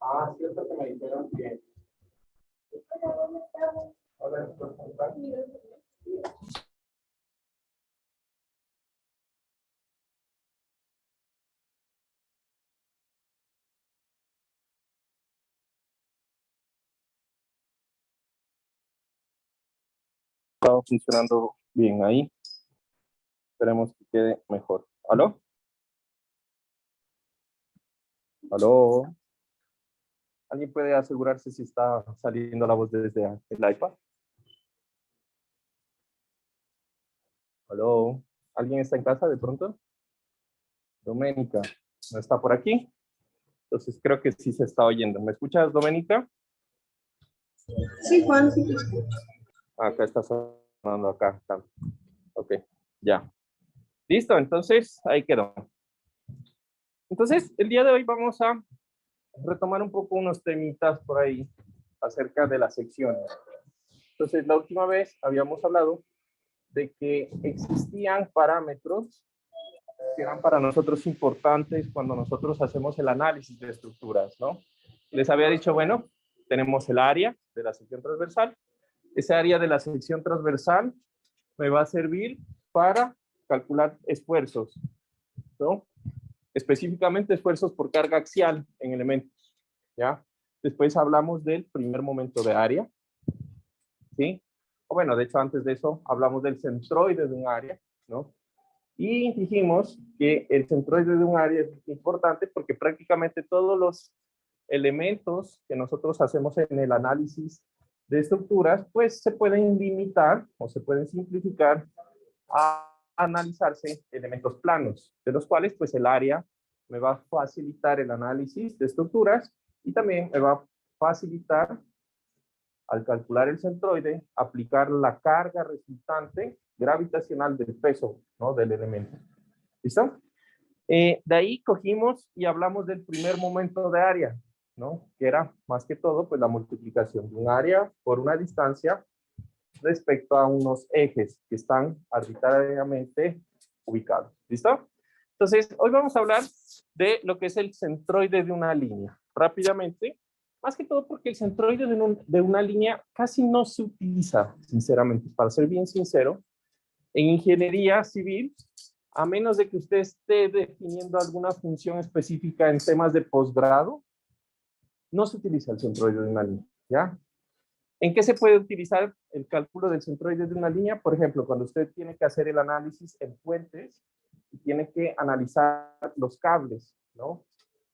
Ah, cierto que me dijeron que... Hola, está funcionando bien ahí. Esperemos que quede mejor. ¿Aló? ¿Aló? ¿Alguien puede asegurarse si está saliendo la voz desde el iPad? ¿Aló? ¿Alguien está en casa de pronto? Doménica, ¿no está por aquí? Entonces creo que sí se está oyendo. ¿Me escuchas, Doménica? Sí, Juan, sí te escucho. Acá está sonando, acá. Ok, ya. Listo, entonces ahí quedó. Entonces, el día de hoy vamos a retomar un poco unos temitas por ahí acerca de las secciones. Entonces, la última vez habíamos hablado de que existían parámetros que eran para nosotros importantes cuando nosotros hacemos el análisis de estructuras, ¿no? Les había dicho, bueno, tenemos el área de la sección transversal. Ese área de la sección transversal me va a servir para calcular esfuerzos, ¿no? Específicamente esfuerzos por carga axial en elementos, ¿ya? Después hablamos del primer momento de área, ¿sí? O bueno, de hecho, antes de eso, hablamos del centroide de un área, ¿no? Y dijimos que el centroide de un área es importante porque prácticamente todos los elementos que nosotros hacemos en el análisis de estructuras, pues se pueden limitar o se pueden simplificar a analizarse elementos planos, de los cuales pues el área me va a facilitar el análisis de estructuras y también me va a facilitar al calcular el centroide, aplicar la carga resultante gravitacional del peso, ¿no? Del elemento. ¿Listo? De ahí cogimos y hablamos del primer momento de área, ¿no? Que era más que todo pues la multiplicación de un área por una distancia respecto a unos ejes que están arbitrariamente ubicados. ¿Listo? Entonces, hoy vamos a hablar de lo que es el centroide de una línea. Rápidamente, más que todo porque el centroide de una línea casi no se utiliza, sinceramente, para ser bien sincero, en ingeniería civil, a menos de que usted esté definiendo alguna función específica en temas de posgrado, no se utiliza el centroide de una línea, ¿ya? ¿En qué se puede utilizar el cálculo del centroide de una línea? Por ejemplo, cuando usted tiene que hacer el análisis en puentes y tiene que analizar los cables, ¿no?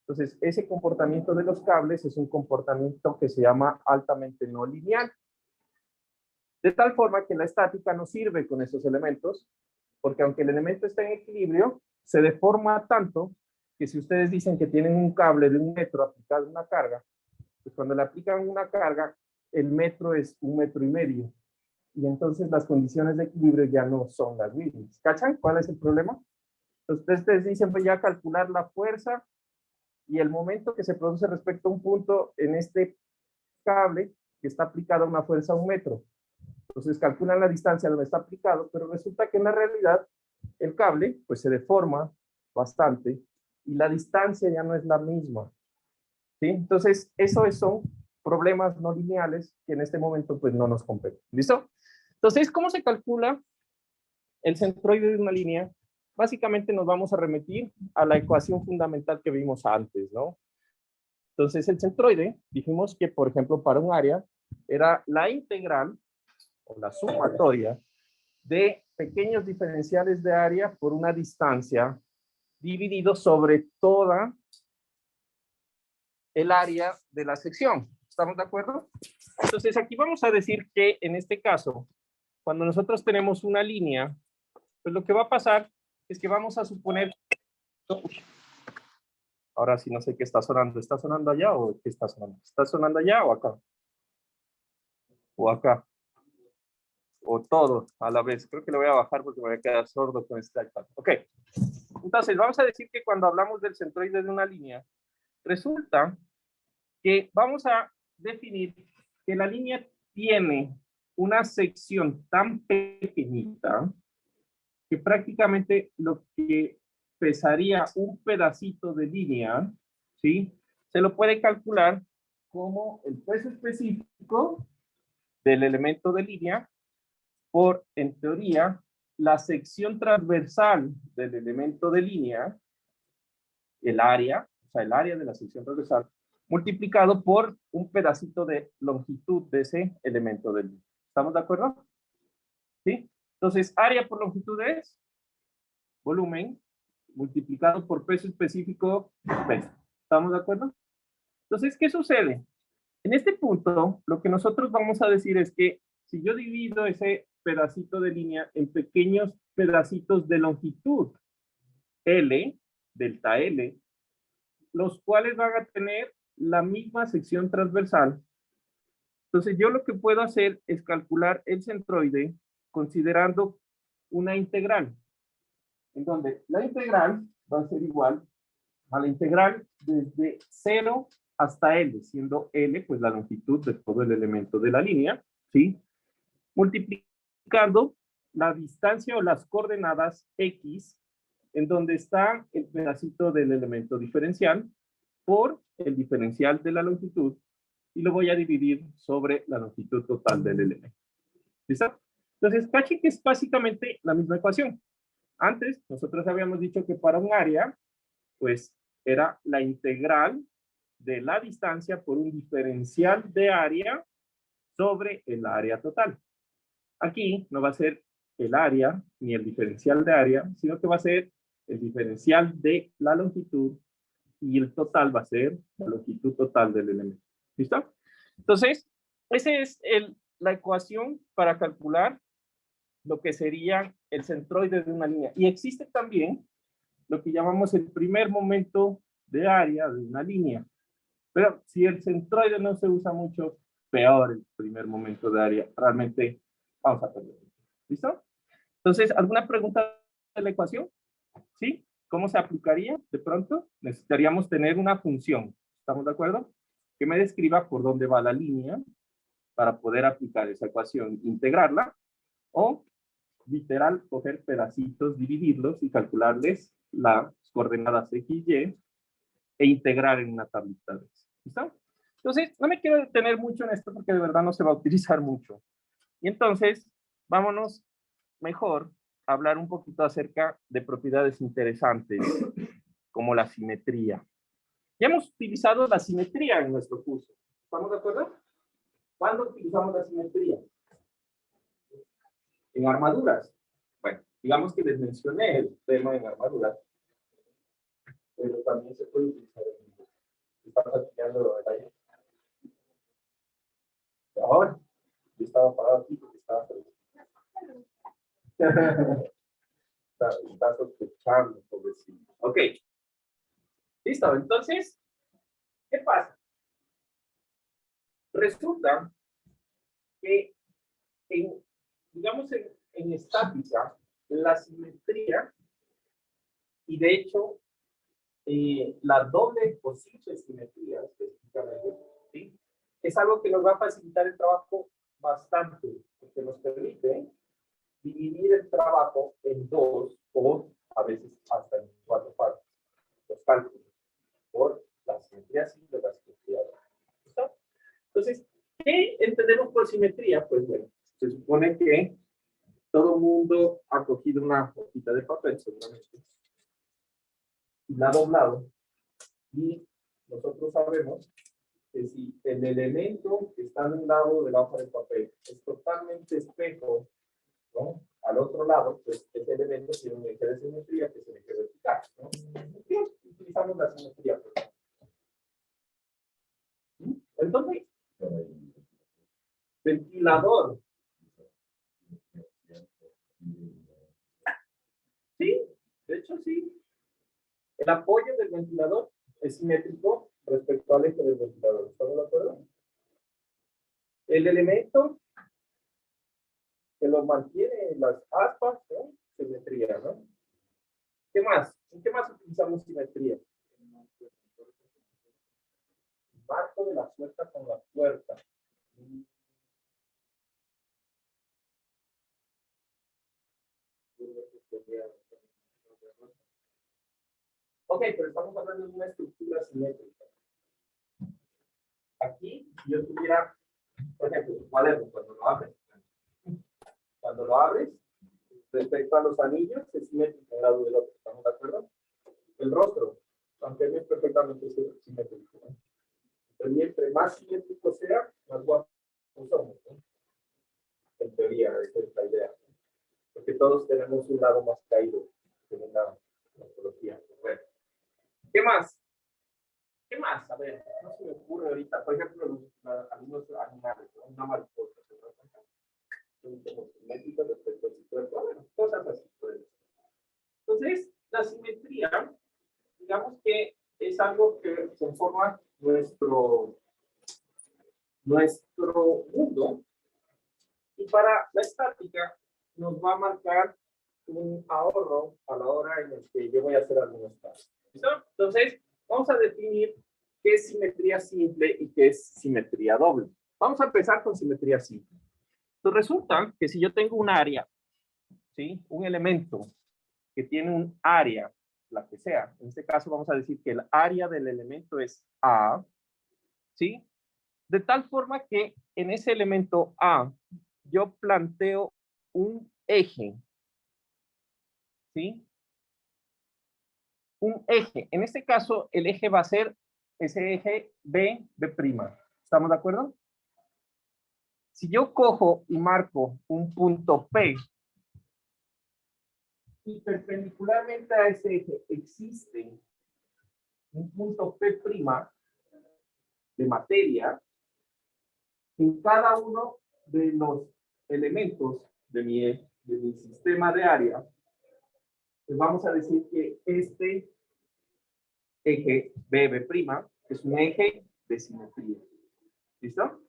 Entonces, ese comportamiento de los cables es un comportamiento que se llama altamente no lineal. De tal forma que la estática no sirve con esos elementos, porque aunque el elemento está en equilibrio, se deforma tanto que si ustedes dicen que tienen un cable de 1 metro aplicado a una carga, pues cuando le aplican una carga, el metro es 1,5 metros. Y entonces las condiciones de equilibrio ya no son las mismas. ¿Cachan cuál es el problema? Entonces ustedes dicen, voy a calcular la fuerza y el momento que se produce respecto a un punto en este cable que está aplicado a una fuerza a 1 metro. Entonces calculan la distancia donde está aplicado, pero resulta que en la realidad el cable pues se deforma bastante y la distancia ya no es la misma. ¿Sí? Entonces, esos son problemas no lineales que en este momento pues no nos competen. ¿Listo? Entonces, ¿cómo se calcula el centroide de una línea? Básicamente nos vamos a remitir a la ecuación fundamental que vimos antes, ¿no? Entonces, el centroide, dijimos que, por ejemplo, para un área, era la integral o la sumatoria de pequeños diferenciales de área por una distancia dividido sobre toda el área de la sección. ¿Estamos de acuerdo? Entonces, aquí vamos a decir que en este caso, cuando nosotros tenemos una línea, pues lo que va a pasar es que vamos a suponer... Ahora sí no sé qué está sonando. ¿Está sonando allá o qué está sonando? ¿Está sonando allá o acá? O acá. O todo a la vez. Creo que lo voy a bajar porque me voy a quedar sordo con este iPad. Ok. Entonces, vamos a decir que cuando hablamos del centroide de una línea, resulta que vamos a definir que la línea tiene una sección tan pequeñita que prácticamente lo que pesaría un pedacito de línea, ¿sí? se lo puede calcular como el peso específico del elemento de línea por, en teoría, la sección transversal del elemento de línea, el área, o sea, el área de la sección transversal, multiplicado por un pedacito de longitud de ese elemento de línea. ¿Estamos de acuerdo? ¿Sí? Entonces, área por longitud es volumen multiplicado por peso específico, peso. ¿Estamos de acuerdo? Entonces, ¿qué sucede? En este punto, lo que nosotros vamos a decir es que si yo divido ese pedacito de línea en pequeños pedacitos de longitud L, delta L, los cuales van a tener la misma sección transversal. Entonces, yo lo que puedo hacer es calcular el centroide considerando una integral, en donde la integral va a ser igual a la integral desde 0 hasta L, siendo L pues la longitud de todo el elemento de la línea, ¿sí? Multiplicando la distancia o las coordenadas X, en donde está el pedacito del elemento diferencial, por el diferencial de la longitud, y lo voy a dividir sobre la longitud total del elemento. ¿Listo? Entonces, cachen que es básicamente la misma ecuación. Antes, nosotros habíamos dicho que para un área, pues, era la integral de la distancia por un diferencial de área sobre el área total. Aquí no va a ser el área ni el diferencial de área, sino que va a ser el diferencial de la longitud y el total va a ser la longitud total del elemento. ¿Listo? Entonces, esa es la ecuación para calcular lo que sería el centroide de una línea. Y existe también lo que llamamos el primer momento de área de una línea. Pero si el centroide no se usa mucho, peor el primer momento de área. Realmente vamos a perder. ¿Listo? Entonces, ¿alguna pregunta de la ecuación? ¿Sí? ¿Cómo se aplicaría? De pronto necesitaríamos tener una función. ¿Estamos de acuerdo? Que me describa por dónde va la línea para poder aplicar esa ecuación, integrarla, o literal coger pedacitos, dividirlos y calcularles las coordenadas X, Y e integrar en una tablita de eso. ¿Listo? Entonces, no me quiero detener mucho en esto porque de verdad no se va a utilizar mucho. Y entonces, vámonos mejor a hablar un poquito acerca de propiedades interesantes como la simetría. Ya hemos utilizado la simetría en nuestro curso. ¿Estamos de acuerdo? ¿Cuándo utilizamos la simetría? En armaduras. Bueno, digamos que les mencioné el tema en armaduras, pero también se puede utilizar en está practicando el aire. Ahora, yo estaba parado aquí porque estaba está sospechando, pobrecito. Ok. Listo, entonces, ¿qué pasa? Resulta que, digamos, en estática, la simetría, y de hecho, la doble o simple simetría, específicamente, ¿sí? Es algo que nos va a facilitar el trabajo bastante, porque nos permite dividir el trabajo en dos o a veces hasta en cuatro partes, los cálculos, por la simetría simple y la simetría doble. ¿Listo? Entonces, ¿qué entendemos por simetría? Pues bueno, se supone que todo mundo ha cogido una hojita de papel, seguramente, y la ha doblado, y nosotros sabemos que si el elemento que está en un lado de la hoja de papel es totalmente espejo, ¿no?, al otro lado, pues ese elemento tiene un eje de simetría que es el eje vertical, ¿no? ¿Qué utilizamos la simetría? Entonces, ventilador. Sí, de hecho sí. El apoyo del ventilador es simétrico respecto al eje del ventilador. ¿Estamos de acuerdo? El elemento que lo mantiene en las aspas, ¿no? Simetría, ¿no? ¿Qué más? ¿En qué más utilizamos simetría? El marco de la puerta con la puerta. Ok, pero estamos hablando de una estructura simétrica. aquí, si yo tuviera, por ejemplo, tu cuaderno, cuando lo abres, respecto a los anillos, es simétrico el lado del otro, ¿estamos de acuerdo? El rostro, aunque no es perfectamente simétrico, ¿no? Pero entre más simétrico sea, más guapos somos, ¿no? En teoría, esa es la idea, ¿no? Porque todos tenemos un lado más caído, según la morfología. Bueno, ¿qué más? ¿Qué más? A ver, no se me ocurre ahorita. Por ejemplo, algunos animales, ¿no? Una mariposa, son como simétricos respecto al cuerpo. Bueno, cosas así. Entonces, la simetría, digamos que es algo que conforma nuestro mundo, y para la estática nos va a marcar un ahorro a la hora en el que yo voy a hacer algunos pasos. ¿Listo? Entonces, vamos a definir qué es simetría simple y qué es simetría doble. Vamos a empezar con simetría simple. Entonces, resulta que si yo tengo un área, ¿sí? Un elemento que tiene un área, la que sea, en este caso vamos a decir que el área del elemento es A, ¿sí? De tal forma que en ese elemento A yo planteo un eje, ¿sí? Un eje. En este caso, el eje va a ser ese eje B'. ¿Estamos de acuerdo? Si yo cojo y marco un punto P y perpendicularmente a ese eje existe un punto P' de materia, en cada uno de los elementos de mi sistema de área, pues vamos a decir que este eje B' es un eje de simetría. ¿Listo?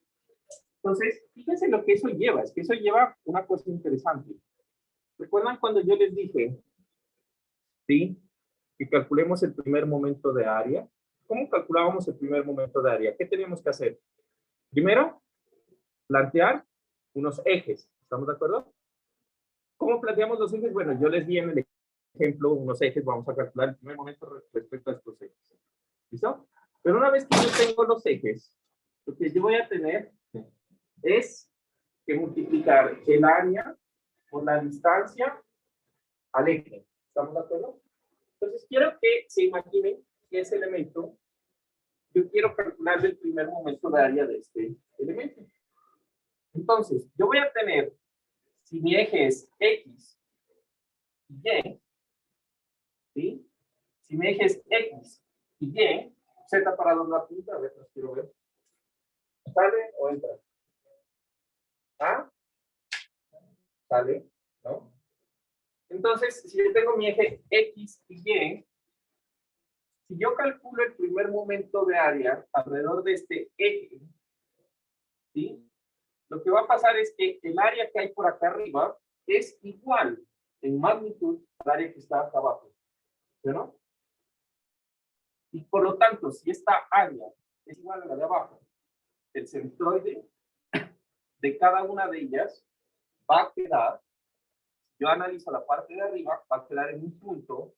Entonces, fíjense lo que eso lleva. Es que eso lleva una cosa interesante. ¿Recuerdan cuando yo les dije, sí, que calculemos el primer momento de área? ¿Cómo calculábamos el primer momento de área? ¿Qué teníamos que hacer? Primero, plantear unos ejes. ¿Estamos de acuerdo? ¿Cómo planteamos los ejes? Bueno, yo les di en el ejemplo unos ejes. Vamos a calcular el primer momento respecto a estos ejes. ¿Listo? Pero una vez que yo tengo los ejes, lo que yo voy a tener es que multiplicar el área por la distancia al eje. ¿Estamos de acuerdo? Entonces, quiero que se imaginen que ese elemento, yo quiero calcular el primer momento de área de este elemento. Entonces, yo voy a tener, si mi eje es X y Y, ¿sí? Si mi eje es X y Y, Z para dónde apunta, a ver, los quiero ver. ¿Sale o entra? ¿Ah? ¿Sale? ¿No? Entonces, si yo tengo mi eje X y Y, si yo calculo el primer momento de área alrededor de este eje, ¿sí? Lo que va a pasar es que el área que hay por acá arriba es igual en magnitud al área que está acá abajo. ¿Sí o no? Y por lo tanto, si esta área es igual a la de abajo, el centroide de cada una de ellas va a quedar, yo analizo la parte de arriba, va a quedar en un punto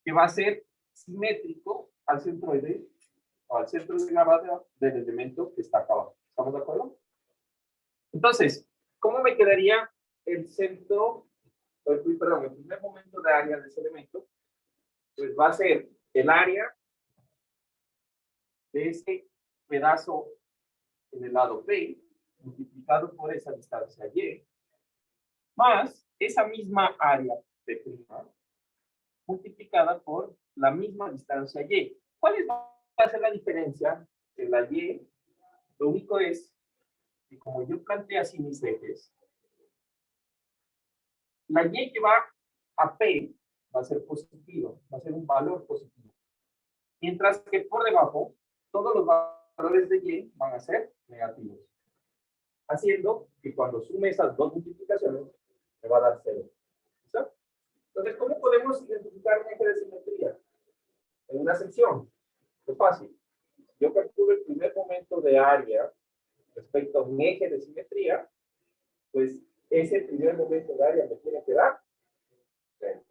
que va a ser simétrico al centroide o al centro de gravedad del elemento que está acá abajo. ¿Estamos de acuerdo? Entonces, ¿cómo me quedaría el centro, perdón, el primer momento de área de ese elemento? Pues va a ser el área de ese pedazo en el lado B, multiplicado por esa distancia Y, más esa misma área B', multiplicada por la misma distancia Y. ¿Cuál va a ser la diferencia de la Y? Lo único es que como yo planteé así mis ejes, la Y que va a P va a ser positivo, va a ser un valor positivo. Mientras que por debajo, todos los valores de Y van a ser negativos. Haciendo que cuando sume esas dos multiplicaciones, me va a dar 0. ¿Listo? Entonces, ¿cómo podemos identificar un eje de simetría? En una sección. Es fácil. Yo calculo el primer momento de área respecto a un eje de simetría, pues ese primer momento de área me tiene que dar 0.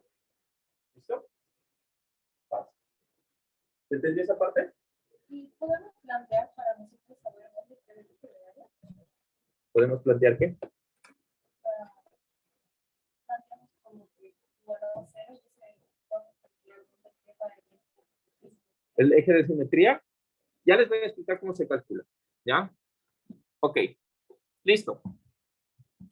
¿Listo? Fácil. ¿Se entendió esa parte? Y podemos plantear para nosotros ¿Podemos plantear qué? El eje de simetría, ya les voy a explicar cómo se calcula, ¿ya? Ok, listo.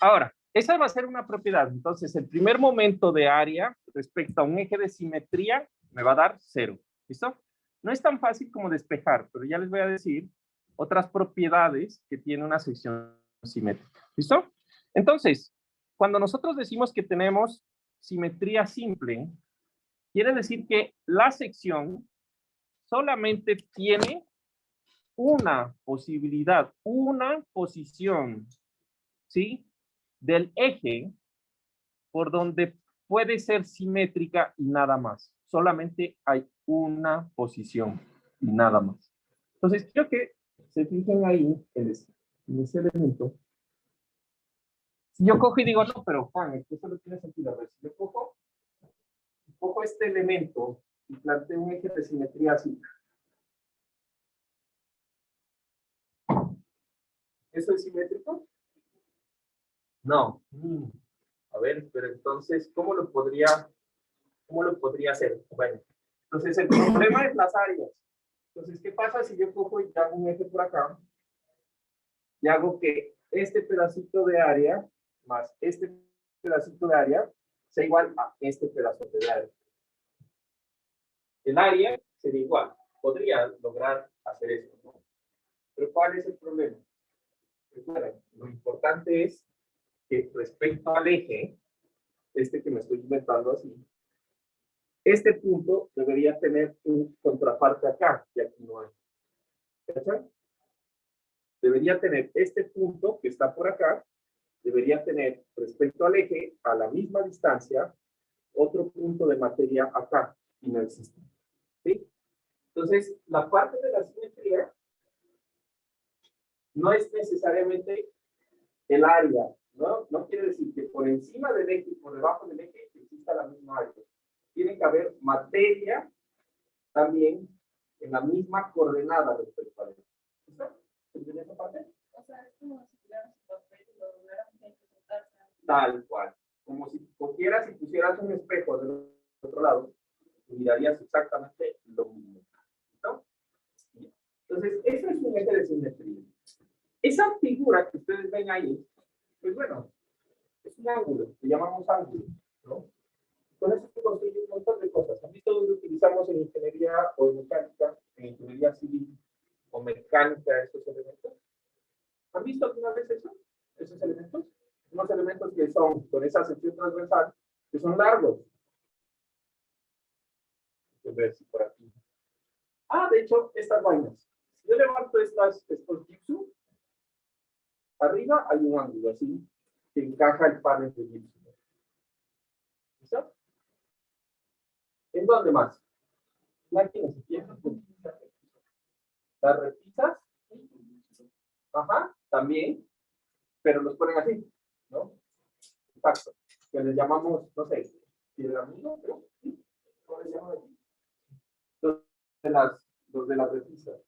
Ahora, esa va a ser una propiedad. Entonces, el primer momento de área respecto a un eje de simetría me va a dar 0. ¿Listo? No es tan fácil como despejar, pero ya les voy a decir otras propiedades que tiene una sección simétrica. ¿Listo? Entonces, cuando nosotros decimos que tenemos simetría simple, quiere decir que la sección solamente tiene una posibilidad, una posición, ¿sí? Del eje por donde puede ser simétrica y nada más. Solamente hay una posición y nada más. Entonces, quiero que se fijen ahí en ese elemento. Si yo cojo y digo, no, pero Juan, eso no tiene sentido. A ver, si yo cojo este elemento y planteo un eje de simetría así. ¿Eso es simétrico? No. A ver, pero entonces, ¿cómo lo podría hacer? Bueno, entonces el problema es las áreas. Entonces, ¿qué pasa si yo cojo y hago un eje por acá? Y hago que este pedacito de área más este pedacito de área sea igual a este pedacito de área. El área sería igual. Podría lograr hacer esto, ¿no? Pero ¿cuál es el problema? Recuerden, lo importante es que respecto al eje, que me estoy inventando así, este punto debería tener un contraparte acá, y aquí no hay. ¿Cachai? Debería tener este punto que está por acá, debería tener respecto al eje, a la misma distancia, otro punto de materia acá, y no existe. ¿Sí? Entonces, la parte de la simetría no es necesariamente el área, ¿no? No quiere decir que por encima del eje y por debajo del eje exista la misma área. Tiene que haber materia también en la misma coordenada respecto al eje. ¿Listo? ¿Entiendes esa parte? O sea, es como si tuvieras un papel y lo doblaras en tal cual. Como si cogieras y pusieras un espejo del otro lado, y mirarías exactamente lo mismo. ¿No? Entonces, eso es un eje de simetría. Esa figura que ustedes ven ahí, pues bueno, es un ángulo, le llamamos ángulo, ¿no? Con eso se construye un montón de cosas. ¿Han visto dónde utilizamos en ingeniería o en mecánica, en ingeniería civil o mecánica estos elementos? ¿Han visto alguna vez eso? Esos elementos. Unos elementos que son con esa sección transversal, que son largos. A ver si por aquí. Ah, de hecho, estas vainas. Si yo levanto estos gipsum, arriba hay un ángulo así que encaja el panel de gipsum. ¿Listo? ¿En dónde más? Imagínense, las repisas, ajá, también, pero los ponen así, ¿no? Exacto. Que les llamamos, no sé, piedramino, ¿no? ¿Cómo les llaman aquí? Los de las repisas.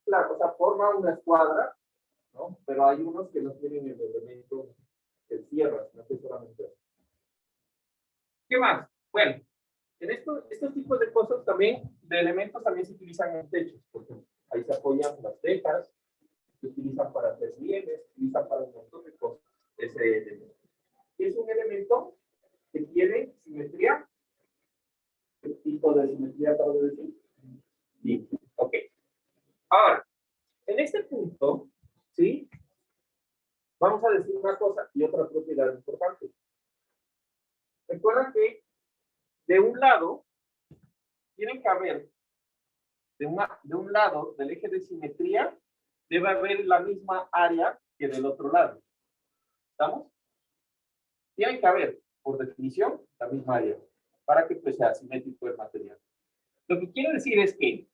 Claro, o sea, forma una escuadra, ¿no? Pero hay unos que no tienen el elemento de tierra, no es solamente eso. ¿Qué más? Bueno, en estos tipos de cosas también, de elementos también se utilizan en techos, porque ahí se apoyan las tejas, se utilizan para hacer rieles, se utilizan para un montón de cosas. Ese elemento. Es un elemento que tiene simetría. ¿Qué tipo de simetría acabo de decir? Sí, ok. Ahora, en este punto, ¿sí? Vamos a decir una cosa y otra propiedad importante. Recuerda que de un lado tienen que haber, de un lado del eje de simetría, debe haber la misma área que del otro lado. ¿Estamos? Tiene que haber, por definición, la misma área para que pues, sea simétrico el material. Lo que quiero decir es que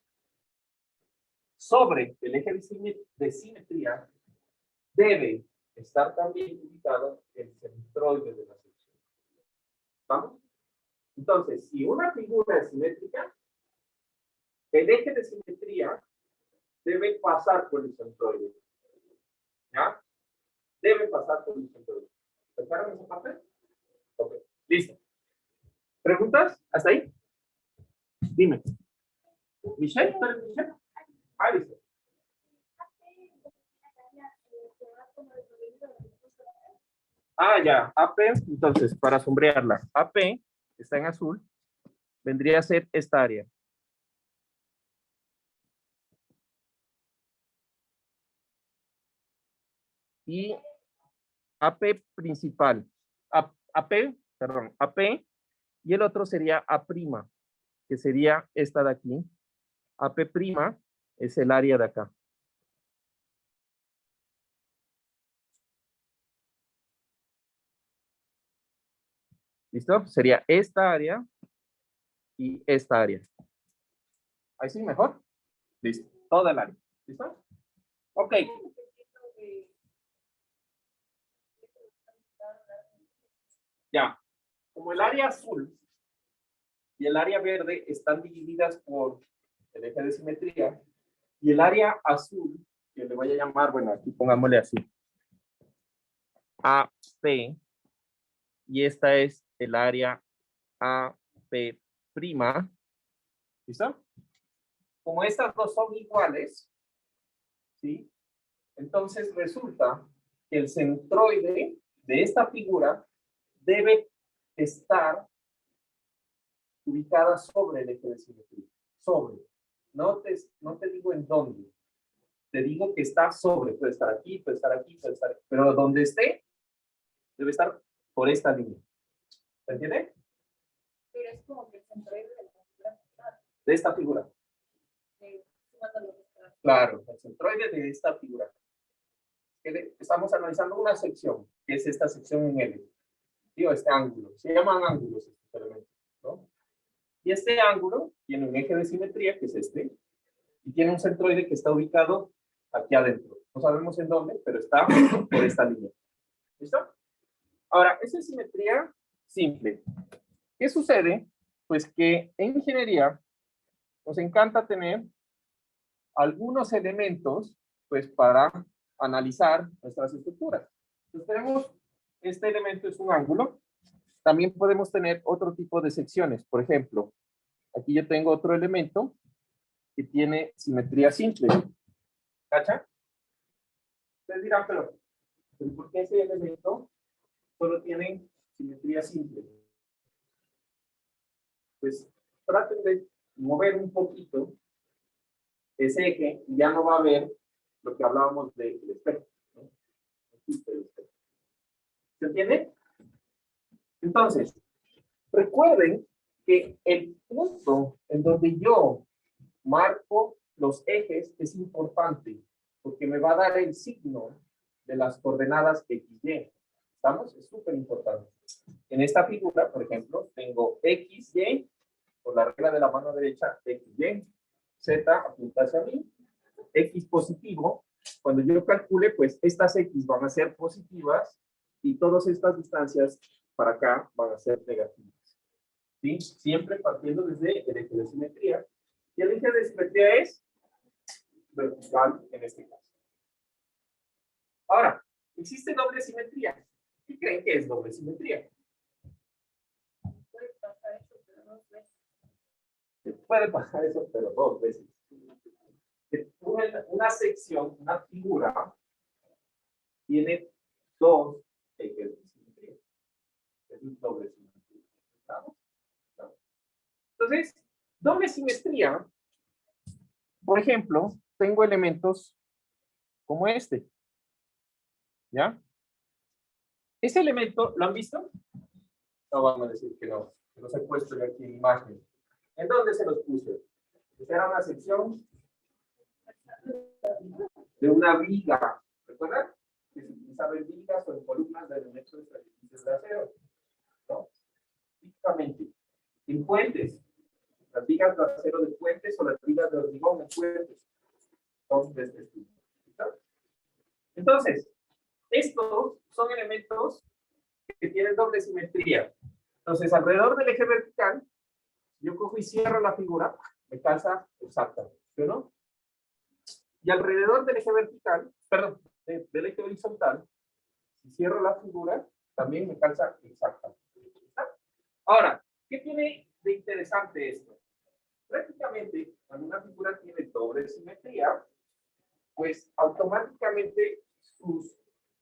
sobre el eje de simetría debe estar también ubicado el centroide de la sección. ¿Vamos? Entonces, si una figura es simétrica, el eje de simetría debe pasar por el centroide. ¿Ya? Debe pasar por el centroide. ¿Recuerdan esa parte? Ok, listo. ¿Preguntas? ¿Hasta ahí? Dime. ¿Michelle? ¿Tú eres Michelle? Ah, listo. Ah, ya. AP, entonces, para sombrearla. AP está en azul. Vendría a ser esta área. Y AP principal. AP, perdón, AP. Y el otro sería A', que sería esta de aquí. AP' es el área de acá. ¿Listo? Sería esta área y esta área. Ahí sí, mejor. Listo. Toda el área. ¿Listo? Ok. Ya. Como el área azul y el área verde están divididas por el eje de simetría, y el área azul, que le voy a llamar, bueno, aquí pongámosle así, AP, y esta es el área AP'. ¿Listo? Como estas dos son iguales, ¿sí? Entonces resulta que el centroide de esta figura debe estar ubicada sobre el eje de simetría. Sobre. No te digo en dónde. Te digo que está sobre. Puede estar aquí, puede estar aquí, puede estar aquí. Pero donde esté, debe estar por esta línea. ¿Se entiende? Pero es como que el centroide de la figura. De esta figura. Claro, el centroide de esta figura. Estamos analizando una sección, que es esta sección en L. Digo, este ángulo. Se llaman ángulos estos elementos, ¿no? Y este ángulo tiene un eje de simetría, que es este, y tiene un centroide que está ubicado aquí adentro. No sabemos en dónde, pero está por esta línea. ¿Listo? Ahora, esa es simetría simple. ¿Qué sucede? Pues que en ingeniería nos encanta tener algunos elementos, pues, para analizar nuestras estructuras. Entonces tenemos, este elemento es un ángulo. También podemos tener otro tipo de secciones. Por ejemplo, aquí yo tengo otro elemento que tiene simetría simple. ¿Cacha? Ustedes dirán, pero ¿por qué ese elemento solo tiene simetría simple? Pues traten de mover un poquito ese eje y ya no va a haber lo que hablábamos del espejo, ¿no? ¿Se entiende? Entonces, recuerden que el punto en donde yo marco los ejes es importante porque me va a dar el signo de las coordenadas XY. ¿Estamos? Es súper importante. En esta figura, por ejemplo, tengo XY, por la regla de la mano derecha, XY, Z apunta hacia mí, X positivo. Cuando yo calcule, pues estas X van a ser positivas y todas estas distancias para acá van a ser negativas. ¿Sí? Siempre partiendo desde el eje de simetría. Y el eje de simetría es vertical en este caso. Ahora, existe doble simetría. ¿Qué creen que es doble simetría? Puede pasar eso, pero 2 veces. Puede pasar eso, pero 2 veces. Una sección, una figura, tiene 2 ejes de simetría. Es un doble simetría. ¿Estamos? ¿No? Entonces, doble simetría, por ejemplo, tengo elementos como este. ¿Ya? Ese elemento, ¿lo han visto? No vamos a decir que no se ha puesto aquí en imagen. ¿En dónde se los puse? Esta era una sección de una viga. ¿Recuerdan? Que se utilizaba en vigas o en columnas de elementos de acero. ¿No? Típicamente. En puentes. Las vigas de acero de puentes o las vigas de hormigón en puentes. Son de este estilo. Entonces, estos son elementos que tienen doble simetría. Entonces, alrededor del eje vertical, yo cojo y cierro la figura, me calza exacta, ¿sí o no? Y alrededor del eje vertical, perdón, del eje horizontal, si cierro la figura, también me calza exactamente. Ahora, ¿qué tiene de interesante esto? Prácticamente, cuando una figura tiene doble simetría, pues automáticamente sus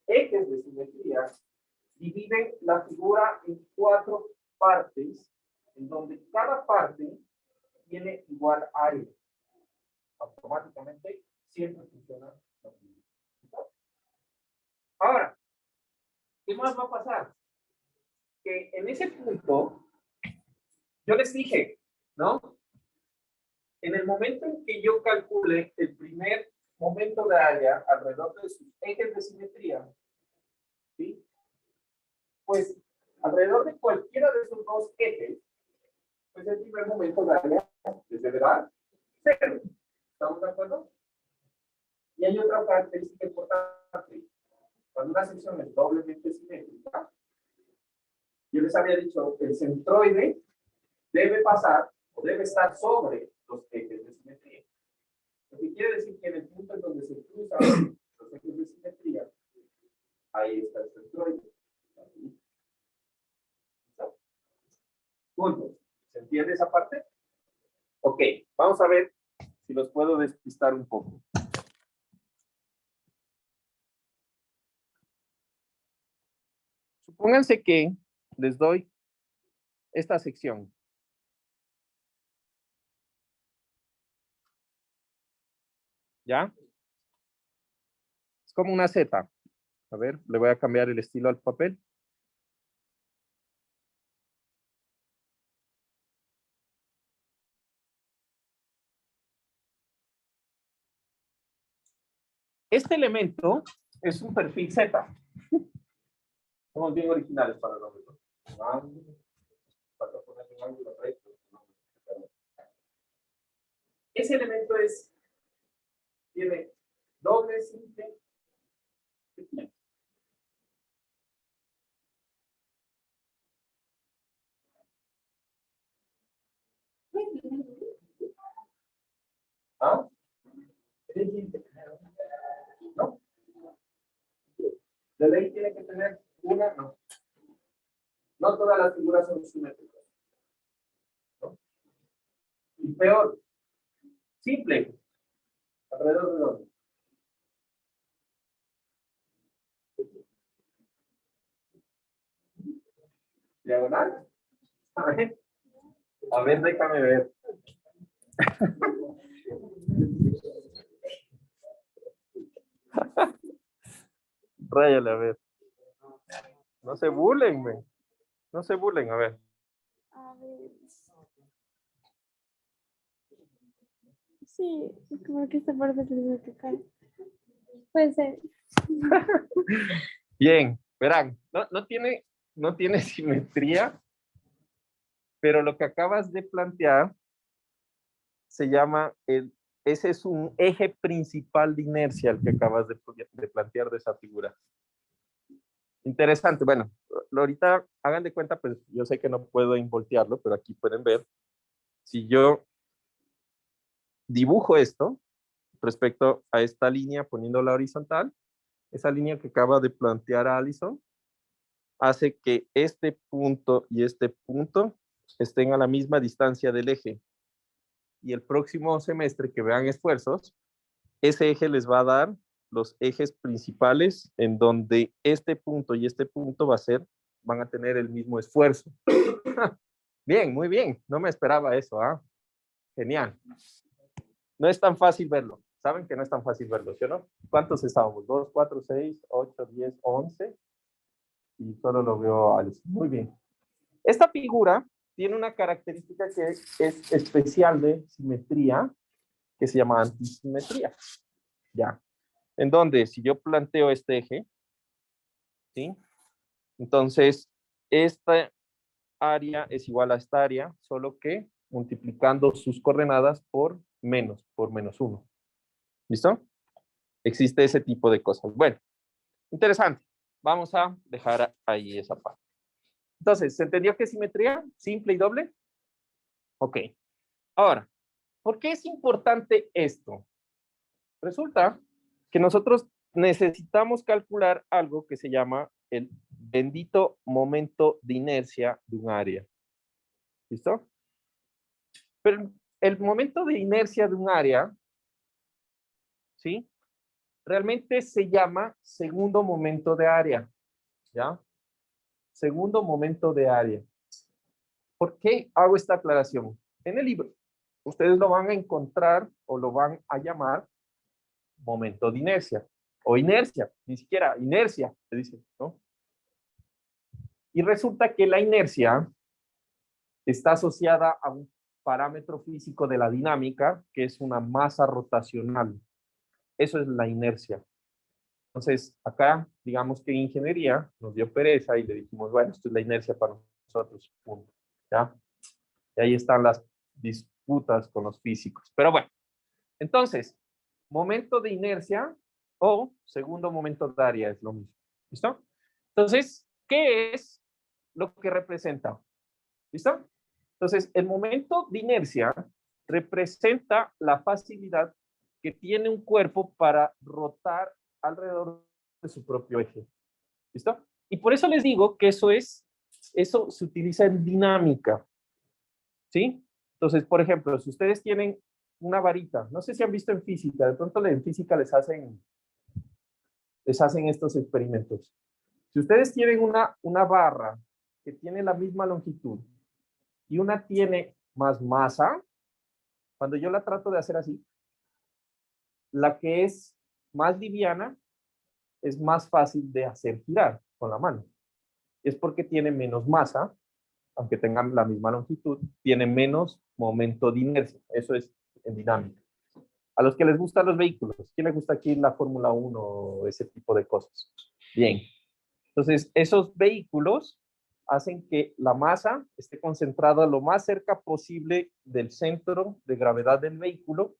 ejes de simetría dividen la figura en 4 partes, en donde cada parte tiene igual área. Automáticamente siempre funciona. Ahora, ¿qué más va a pasar? Que en ese punto, yo les dije, ¿no? En el momento en que yo calcule el primer momento de área alrededor de sus ejes de simetría, ¿sí? Pues alrededor de cualquiera de esos dos ejes, pues el primer momento de área deberá cero. ¿Estamos de acuerdo? Y hay otra característica importante. Cuando una sección es doblemente simétrica, yo les había dicho que el centroide debe pasar o debe estar sobre los ejes de simetría. Lo que quiere decir que en el punto en donde se cruzan los ejes de simetría, ahí está el centroide. Punto. ¿Se entiende esa parte? Ok, vamos a ver si los puedo despistar un poco. Supónganse que les doy esta sección. ¿Ya? Es como una Z. A ver, le voy a cambiar el estilo al papel. Este elemento es un perfil Z. Somos bien originales para el nombre. Ese elemento tiene doble simple. ¿Ah? ¿No? De ley tiene que tener una, no. No todas las figuras son simétricas. ¿No? Y peor, simple. Alrededor de dónde. Diagonal. A ver, déjame ver. Ráyale, a ver. No se burlen, güey. No se burlen, a ver. A ver. Sí, como que esta parte tiene que caer. Puede ser. Bien, verán, no tiene simetría, pero lo que acabas de plantear se llama ese es un eje principal de inercia el que acabas de plantear de esa figura. Interesante. Bueno, ahorita hagan de cuenta, pues yo sé que no puedo involtearlo, pero aquí pueden ver. Si yo dibujo esto respecto a esta línea poniéndola horizontal, esa línea que acaba de plantear Alison hace que este punto y este punto estén a la misma distancia del eje. Y el próximo semestre que vean esfuerzos, ese eje les va a dar los ejes principales en donde este punto y este punto van a tener el mismo esfuerzo. Bien, muy bien. No me esperaba eso, ¿ah? Genial. No es tan fácil verlo. Saben que no es tan fácil verlo, ¿sí o no? ¿Cuántos estábamos? 2, 4, 6, 8, 10, 11. Y solo lo veo a Alice. Muy bien. Esta figura tiene una característica que es especial de simetría, que se llama antisimetría. Ya. En donde si yo planteo este eje, ¿sí? Entonces, esta área es igual a esta área, solo que multiplicando sus coordenadas por menos 1. ¿Listo? Existe ese tipo de cosas. Bueno, interesante. Vamos a dejar ahí esa parte. Entonces, ¿se entendió qué es simetría? ¿Simple y doble? Ok. Ahora, ¿por qué es importante esto? Resulta que nosotros necesitamos calcular algo que se llama el bendito momento de inercia de un área. ¿Listo? Pero el momento de inercia de un área, ¿sí? Realmente se llama segundo momento de área, ¿ya? Segundo momento de área. ¿Por qué hago esta aclaración? En el libro, ustedes lo van a encontrar o lo van a llamar momento de inercia o inercia, ni siquiera inercia, se dice, ¿no? Y resulta que la inercia está asociada a un parámetro físico de la dinámica, que es una masa rotacional. Eso es la inercia. Entonces, acá, digamos que en ingeniería nos dio pereza y le dijimos, bueno, esto es la inercia para nosotros, punto. ¿Ya? Y ahí están las disputas con los físicos. Pero bueno, entonces, momento de inercia o segundo momento de área es lo mismo. ¿Listo? Entonces, ¿qué es lo que representa? ¿Listo? Entonces, el momento de inercia representa la facilidad que tiene un cuerpo para rotar alrededor de su propio eje. ¿Listo? Y por eso les digo que eso se utiliza en dinámica. ¿Sí? Entonces, por ejemplo, si ustedes tienen una varita, no sé si han visto en física, de pronto en física les hacen estos experimentos. Si ustedes tienen una barra que tiene la misma longitud y una tiene más masa, cuando yo la trato de hacer así, la que es más liviana es más fácil de hacer girar con la mano. Es porque tiene menos masa, aunque tengan la misma longitud, tiene menos momento de inercia. Eso es en dinámica. A los que les gustan los vehículos, ¿quién les gusta aquí la Fórmula 1 o ese tipo de cosas? Bien. Entonces, esos vehículos hacen que la masa esté concentrada lo más cerca posible del centro de gravedad del vehículo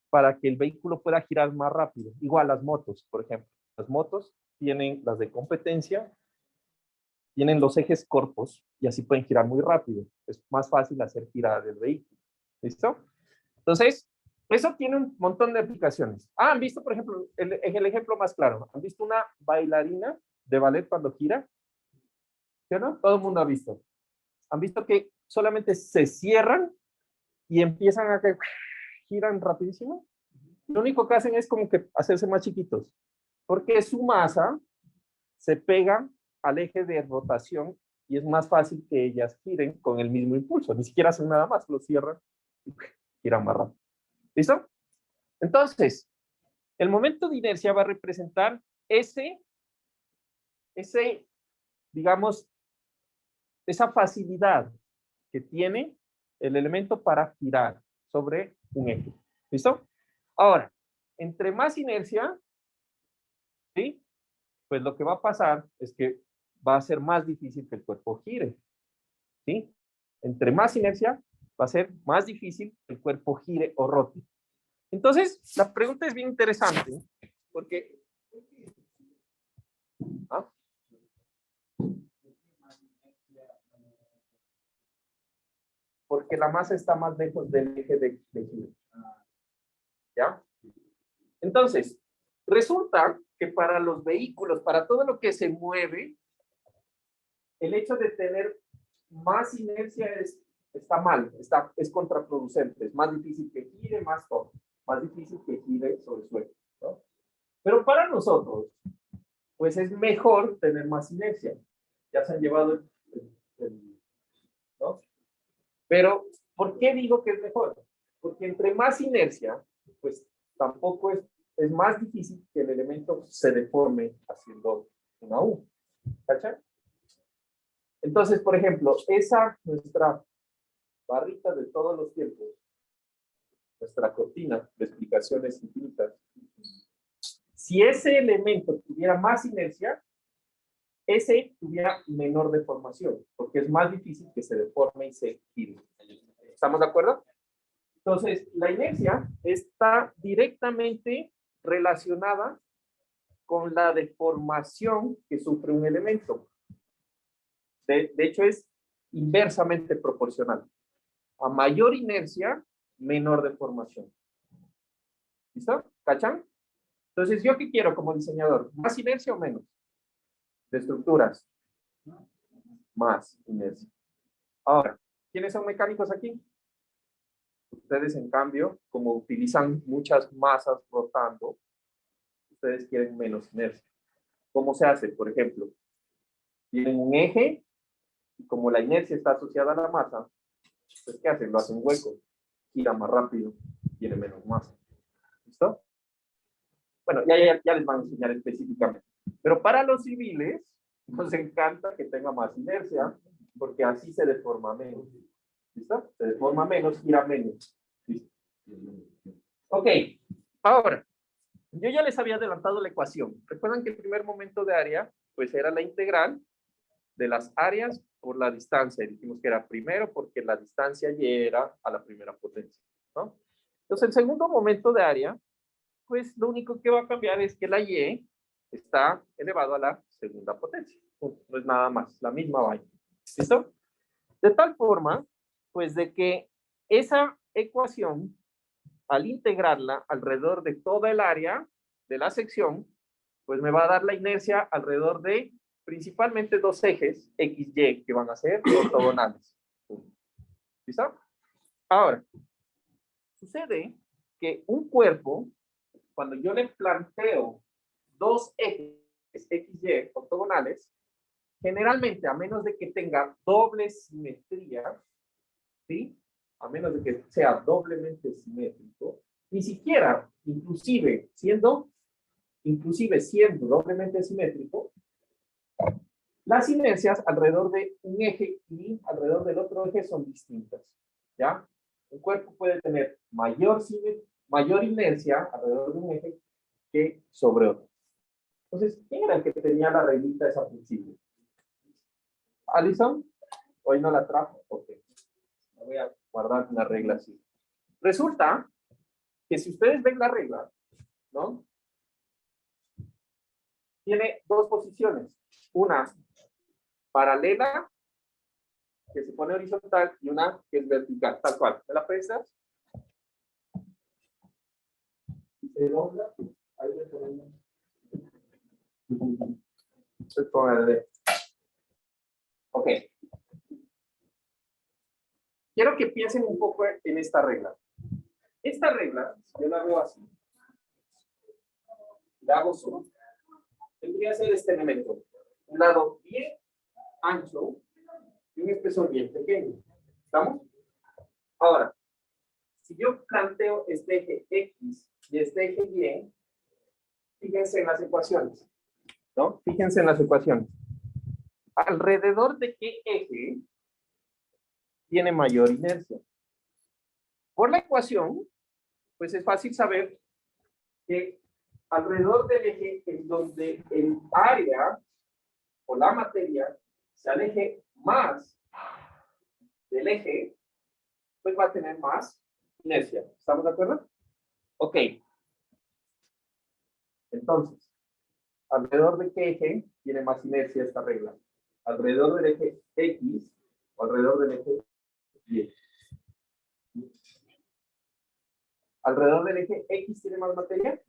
para que el vehículo pueda girar más rápido. Igual las motos, por ejemplo. Las motos tienen, las de competencia, tienen los ejes cortos y así pueden girar muy rápido. Es más fácil hacer girar el vehículo. ¿Listo? Entonces, eso tiene un montón de aplicaciones. Han visto, por ejemplo, el ejemplo más claro. ¿Han visto una bailarina de ballet cuando gira? ¿Sí o no? Todo el mundo ha visto. ¿Han visto que solamente se cierran y empiezan a que giran rapidísimo? Lo único que hacen es como que hacerse más chiquitos, porque su masa se pega al eje de rotación y es más fácil que ellas giren con el mismo impulso. Ni siquiera hacen nada más, lo cierran y giran más rápido. ¿Listo? Entonces, el momento de inercia va a representar ese, digamos, esa facilidad que tiene el elemento para girar sobre un eje. ¿Listo? Ahora, entre más inercia, ¿sí? Pues lo que va a pasar es que va a ser más difícil que el cuerpo gire. ¿Sí? Entre más inercia, va a ser más difícil que el cuerpo gire o rote. Entonces, la pregunta es bien interesante, porque... ¿ah? Porque la masa está más lejos del eje de giro. ¿Ya? Entonces, resulta que para los vehículos, para todo lo que se mueve, el hecho de tener más inercia está mal, es contraproducente, es más difícil que gire, más difícil que gire sobre el suelo, ¿no? Pero para nosotros, pues es mejor tener más inercia. Ya se han llevado ¿no? Pero, ¿por qué digo que es mejor? Porque entre más inercia, pues tampoco es más difícil que el elemento se deforme haciendo una U. ¿Cachai? Entonces, por ejemplo, nuestra barrita de todos los tiempos, nuestra cortina de explicaciones infinitas, si ese elemento tuviera más inercia, ese tuviera menor deformación, porque es más difícil que se deforme y se gire. ¿Estamos de acuerdo? Entonces, la inercia está directamente relacionada con la deformación que sufre un elemento. De hecho, es inversamente proporcional. A mayor inercia, menor deformación. ¿Listo? ¿Cachan? Entonces, ¿yo qué quiero como diseñador? ¿Más inercia o menos? De estructuras. Más inercia. Ahora, ¿quiénes son mecánicos aquí? Ustedes, en cambio, como utilizan muchas masas rotando, ustedes quieren menos inercia. ¿Cómo se hace? Por ejemplo, tienen un eje y como la inercia está asociada a la masa, pues ¿qué hacen? Lo hacen hueco, gira más rápido, tiene menos masa. ¿Listo? Bueno, ya les van a enseñar específicamente. Pero para los civiles, nos encanta que tenga más inercia, porque así se deforma menos. ¿Listo? Se deforma menos, gira menos. ¿Listo? Ok, ahora, yo ya les había adelantado la ecuación. Recuerdan que el primer momento de área, pues era la integral de las áreas por la distancia. Y dijimos que era primero porque la distancia y era a la primera potencia, ¿no? Entonces, el segundo momento de área, pues lo único que va a cambiar es que la y está elevado a la segunda potencia. No es nada más, la misma vaina. ¿Listo? De tal forma, pues de que esa ecuación, al integrarla alrededor de toda el área de la sección, pues me va a dar la inercia alrededor de principalmente dos ejes, X, Y, que van a ser ortogonales. ¿Listo? Ahora, sucede que un cuerpo, cuando yo le planteo dos ejes X, Y ortogonales, generalmente, a menos de que tenga doble simetría, ¿sí? A menos de que sea doblemente simétrico, ni siquiera, inclusive siendo doblemente simétrico, las inercias alrededor de un eje y alrededor del otro eje son distintas, ¿ya? Un cuerpo puede tener mayor inercia alrededor de un eje que sobre otro. Entonces, ¿quién era el que tenía la reglita esa flexible? ¿Alison? Hoy no la trajo. Ok. Voy a guardar una regla así. Resulta que si ustedes ven la regla, ¿no? Tiene dos posiciones. Una paralela, que se pone horizontal, y una que es vertical, tal cual. ¿Me la prestas? Si se dobla, ahí le ponemos. Ok. Quiero que piensen un poco en esta regla. Esta regla, yo la veo así. La hago zoom. Tendría que ser este elemento. Un lado bien ancho y un espesor bien pequeño. ¿Estamos? Ahora, si yo planteo este eje X y este eje Y, fíjense en las ecuaciones, ¿no? Fíjense en las ecuaciones. ¿Alrededor de qué eje tiene mayor inercia? Por la ecuación, pues es fácil saber que alrededor del eje en donde el área o la materia se aleje más del eje, pues va a tener más inercia. ¿Estamos de acuerdo? Ok. Entonces, ¿alrededor de qué eje tiene más inercia esta regla? ¿Alrededor del eje X o alrededor del eje Y? ¿Alrededor del eje X tiene más materia?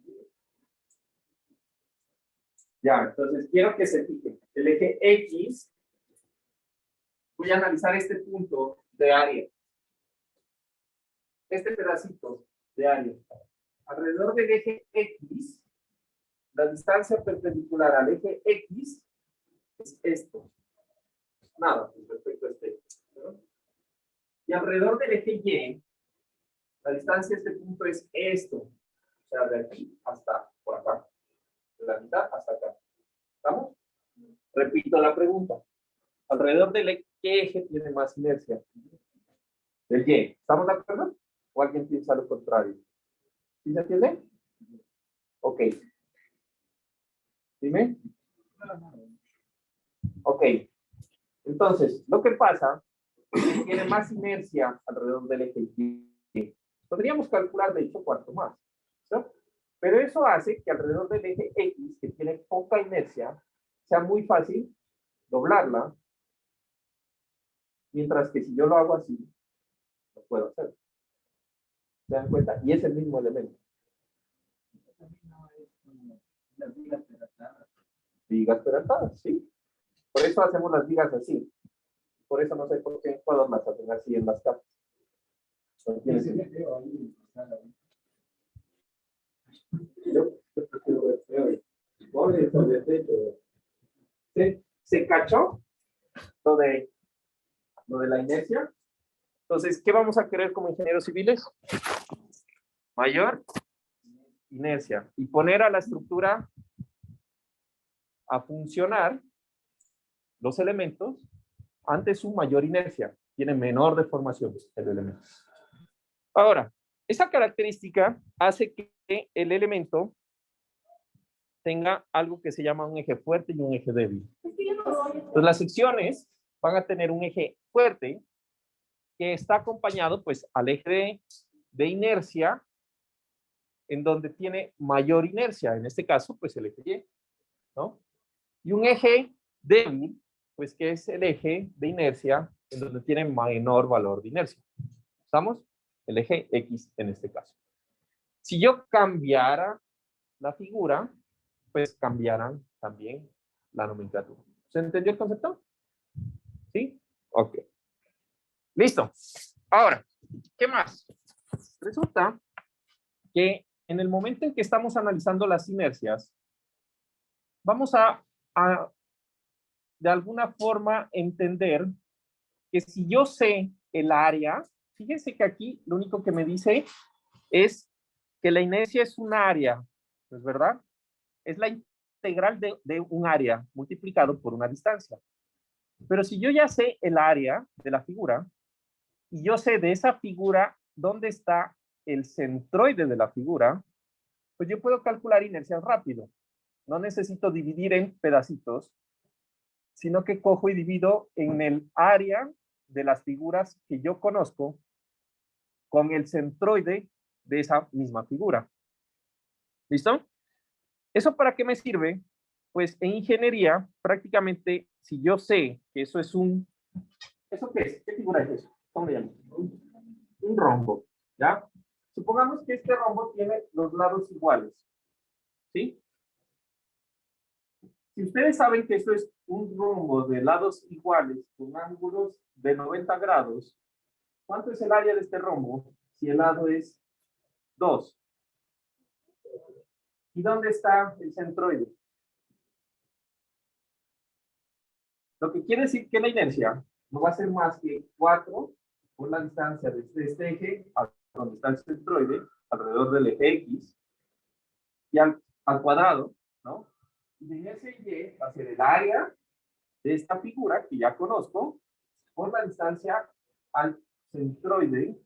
Ya, entonces quiero que se fijen. El eje X, voy a analizar este punto de área. Este pedacito de área. Alrededor del eje X, la distancia perpendicular al eje X es esto. Nada, con respecto a este. ¿No? Y alrededor del eje Y, la distancia de este punto es esto. O sea, de aquí hasta por acá. De la mitad hasta acá. ¿Estamos? Repito la pregunta. Alrededor del ¿qué eje tiene más inercia? Del Y. ¿Estamos de acuerdo? ¿O alguien piensa lo contrario? ¿Sí se entiende? Ok. Dime. Ok. Entonces, lo que pasa es que tiene más inercia alrededor del eje Y. Podríamos calcular, de hecho, cuánto más. ¿Sí? Pero eso hace que alrededor del eje X, que tiene poca inercia, sea muy fácil doblarla, mientras que si yo lo hago así, lo puedo hacer. ¿Se dan cuenta? Y es el mismo elemento. Vigas peraltadas, sí. Por eso hacemos las vigas así. Por eso no sé por qué en Ecuador las hacen así en las capas. No tiene sentido. Yo prefiero ver feo. ¿Se cachó lo de la inercia? Entonces, ¿qué vamos a querer como ingenieros civiles? Mayor inercia. Y poner a la estructura a funcionar los elementos ante su mayor inercia. Tiene menor deformación el elemento. Ahora, esa característica hace que el elemento tenga algo que se llama un eje fuerte y un eje débil. Entonces, las secciones van a tener un eje fuerte que está acompañado pues al eje de inercia en donde tiene mayor inercia, en este caso pues el eje Y, ¿no? Y un eje débil pues que es el eje de inercia en donde tiene menor valor de inercia. ¿Estamos? El eje X en este caso. Si yo cambiara la figura, pues cambiarán también la nomenclatura. ¿Se entendió el concepto? ¿Sí? Ok. Listo. Ahora, ¿qué más? Resulta que en el momento en que estamos analizando las inercias, vamos a de alguna forma entender que si yo sé el área, fíjense que aquí lo único que me dice es que la inercia es un área, ¿es verdad? Es la integral de un área multiplicado por una distancia. Pero si yo ya sé el área de la figura, y yo sé de esa figura dónde está el centroide de la figura, pues yo puedo calcular inercias rápido. No necesito dividir en pedacitos, sino que cojo y divido en el área de las figuras que yo conozco con el centroide de esa misma figura. ¿Listo? ¿Eso para qué me sirve? Pues en ingeniería, prácticamente, si yo sé que eso es un... ¿Eso qué es? ¿Qué figura es eso? ¿Cómo le llaman? Un rombo, ¿ya? Supongamos que este rombo tiene los lados iguales, ¿sí? Si ustedes saben que esto es un rombo de lados iguales con ángulos de 90 grados, ¿cuánto es el área de este rombo? Si el lado es 2. ¿Y dónde está el centroide? Lo que quiere decir que la inercia no va a ser más que 4 por la distancia desde este eje a donde está el centroide, alrededor del eje X, y al cuadrado, ¿no? Y ese Y va a ser el área de esta figura que ya conozco por la distancia al centroide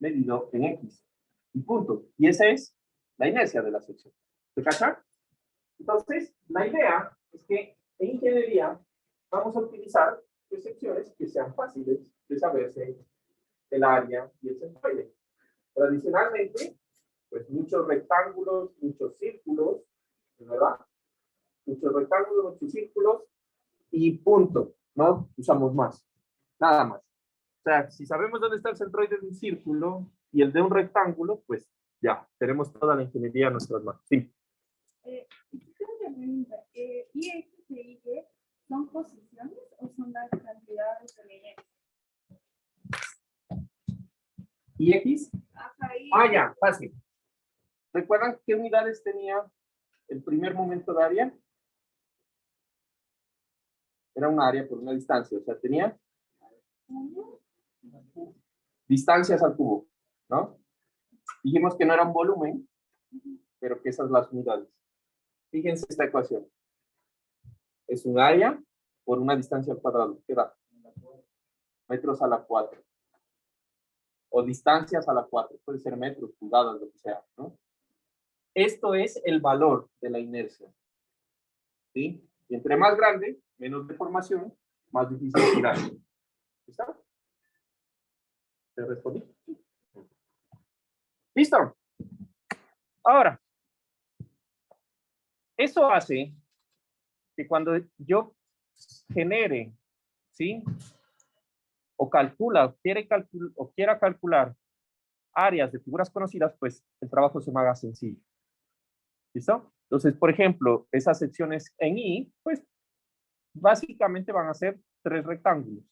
medido en X. Y punto. Y esa es la inercia de la sección. ¿Se cacha? Entonces, la idea es que en ingeniería vamos a utilizar secciones que sean fáciles de saberse el área y el centroide. Tradicionalmente, pues muchos rectángulos, muchos círculos, ¿verdad? Muchos rectángulos, muchos círculos y punto. No usamos más. Nada más. O sea, si sabemos dónde está el centroide de un círculo y el de un rectángulo, pues ya, tenemos toda la ingeniería en nuestras manos. Sí. ¿Y X y Y son posiciones o son las cantidades de elementos? ¿Y X? Ajá, Ya, fácil. ¿Recuerdan qué unidades tenía el primer momento de área? Era un área por una distancia, o sea, tenía distancias al cubo, ¿no? Dijimos que no era un volumen, pero que esas son las unidades. Fíjense esta ecuación. Es un área por una distancia al cuadrado. ¿Qué da? Metros a la 4. O distancias a la 4. Puede ser metros, pulgadas, lo que sea, ¿no? Esto es el valor de la inercia. ¿Sí? Y entre más grande, menos deformación, más difícil girar. ¿Listo? ¿Te respondí? ¿Listo? Ahora, eso hace que cuando yo genere, ¿sí? O quiera calcular áreas de figuras conocidas, pues el trabajo se me haga sencillo. ¿Listo? Entonces, por ejemplo, esas secciones en I, pues básicamente van a ser 3 rectángulos.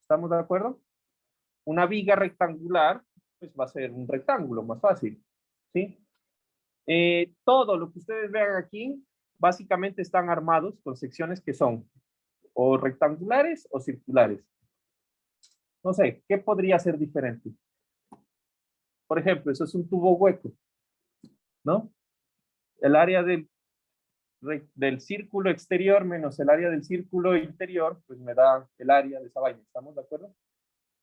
¿Estamos de acuerdo? Una viga rectangular, pues va a ser un rectángulo más fácil. ¿Sí? Todo lo que ustedes vean aquí, básicamente están armados con secciones que son o rectangulares o circulares. No sé, ¿qué podría ser diferente? Por ejemplo, eso es un tubo hueco, ¿no? El área del círculo exterior menos el área del círculo interior, pues me da el área de esa vaina, ¿estamos de acuerdo?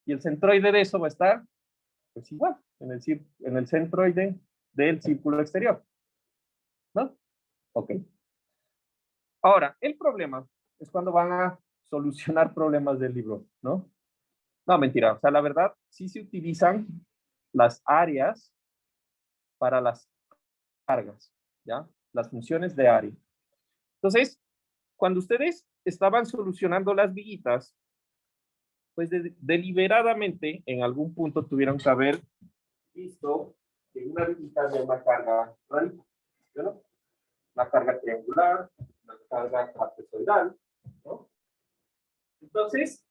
Y el centroide de eso va a estar, pues igual, en el centroide del círculo exterior, ¿no? Ok. Ahora, el problema es cuando van a solucionar problemas del libro, ¿no? No, mentira, o sea, la verdad, sí se utilizan las áreas para las cargas, ¿ya? Las funciones de área. Entonces, cuando ustedes estaban solucionando las viguitas, pues deliberadamente en algún punto tuvieron que haber visto que una viguita de una carga radical, ¿no? Una carga triangular, una carga trapezoidal, ¿no? Entonces,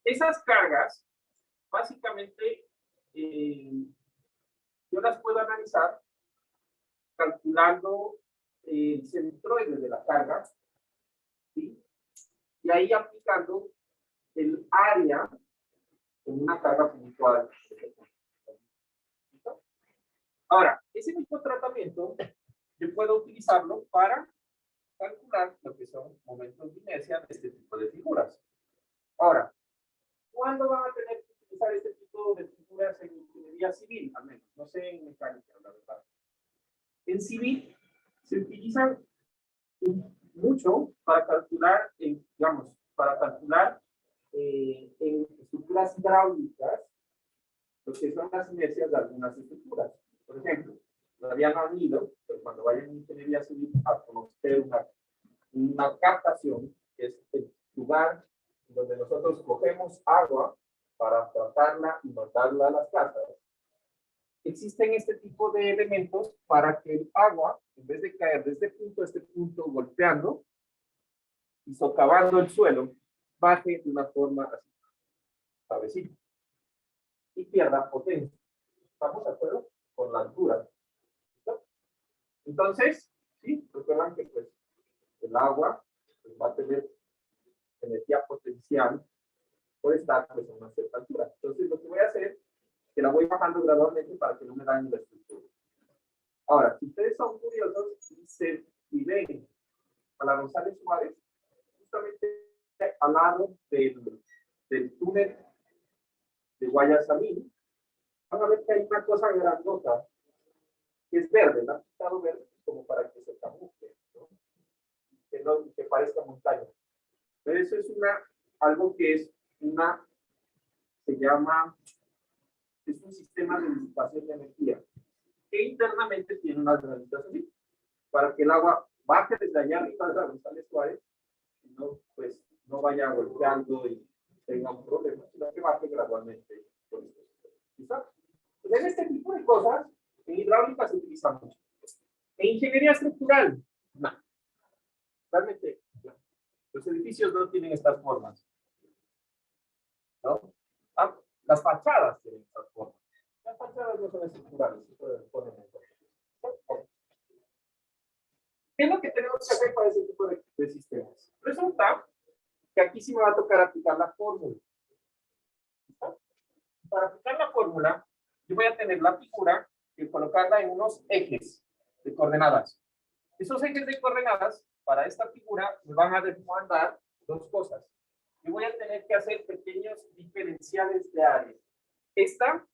esas cargas, básicamente, yo las puedo analizar calculando el centroide de la carga, ¿sí? Y ahí aplicando el área en una carga puntual. Ahora, ese mismo tratamiento yo puedo utilizarlo para calcular lo que son momentos de inercia de este tipo de figuras. Ahora, ¿cuándo van a tener que utilizar este tipo de figuras en ingeniería civil? Al menos, no sé en mecánica, la verdad. En civil se utilizan mucho para calcular, digamos, para calcular en estructuras hidráulicas lo que son las inercias de algunas estructuras. Por ejemplo, lo habían oído, pero cuando vayan a ingeniería civil a conocer una captación, que es el lugar donde nosotros cogemos agua para tratarla y mandarla a las casas, existen este tipo de elementos para que el agua, en vez de caer de este punto a este punto golpeando y socavando el suelo, baje de una forma así, suavecita, y pierda potencia. ¿Estamos de acuerdo? Con la altura. ¿Listo? Entonces, sí, recuerdan que pues, el agua pues, va a tener energía potencial por estar pues, a una cierta altura. Entonces, lo que voy a hacer es que la voy bajando gradualmente para que no me dañe la estructura. Ahora, si ustedes son curiosos y ven a la González Suárez, justamente al lado del túnel de Guayasamín, van a ver que hay una cosa grandota que es verde, la han pintado verde como para que se camufle, ¿no? Que parezca montaña. Pero eso es algo que es se llama, es un sistema de disipación de energía que internamente tiene unas granitas así, para que el agua baje desde allá arriba de la González Suárez y no, pues, no vaya golpeando y tenga un problema, sino que baje gradualmente. ¿Listo? Entonces, este tipo de cosas en hidráulica se utiliza mucho. En ingeniería estructural, no. Realmente, no. Los edificios no tienen estas formas. ¿No? Ah, las fachadas tienen estas formas. Las fachadas no son estructurales. Se pueden poner en ¿Qué es lo que tenemos que hacer para ese tipo de sistemas? Resulta que aquí sí me va a tocar aplicar la fórmula. ¿Listo? Para aplicar la fórmula, yo voy a tener la figura y colocarla en unos ejes de coordenadas. Esos ejes de coordenadas, para esta figura, me van a demandar dos cosas. Yo voy a tener que hacer pequeños diferenciales de área. Esta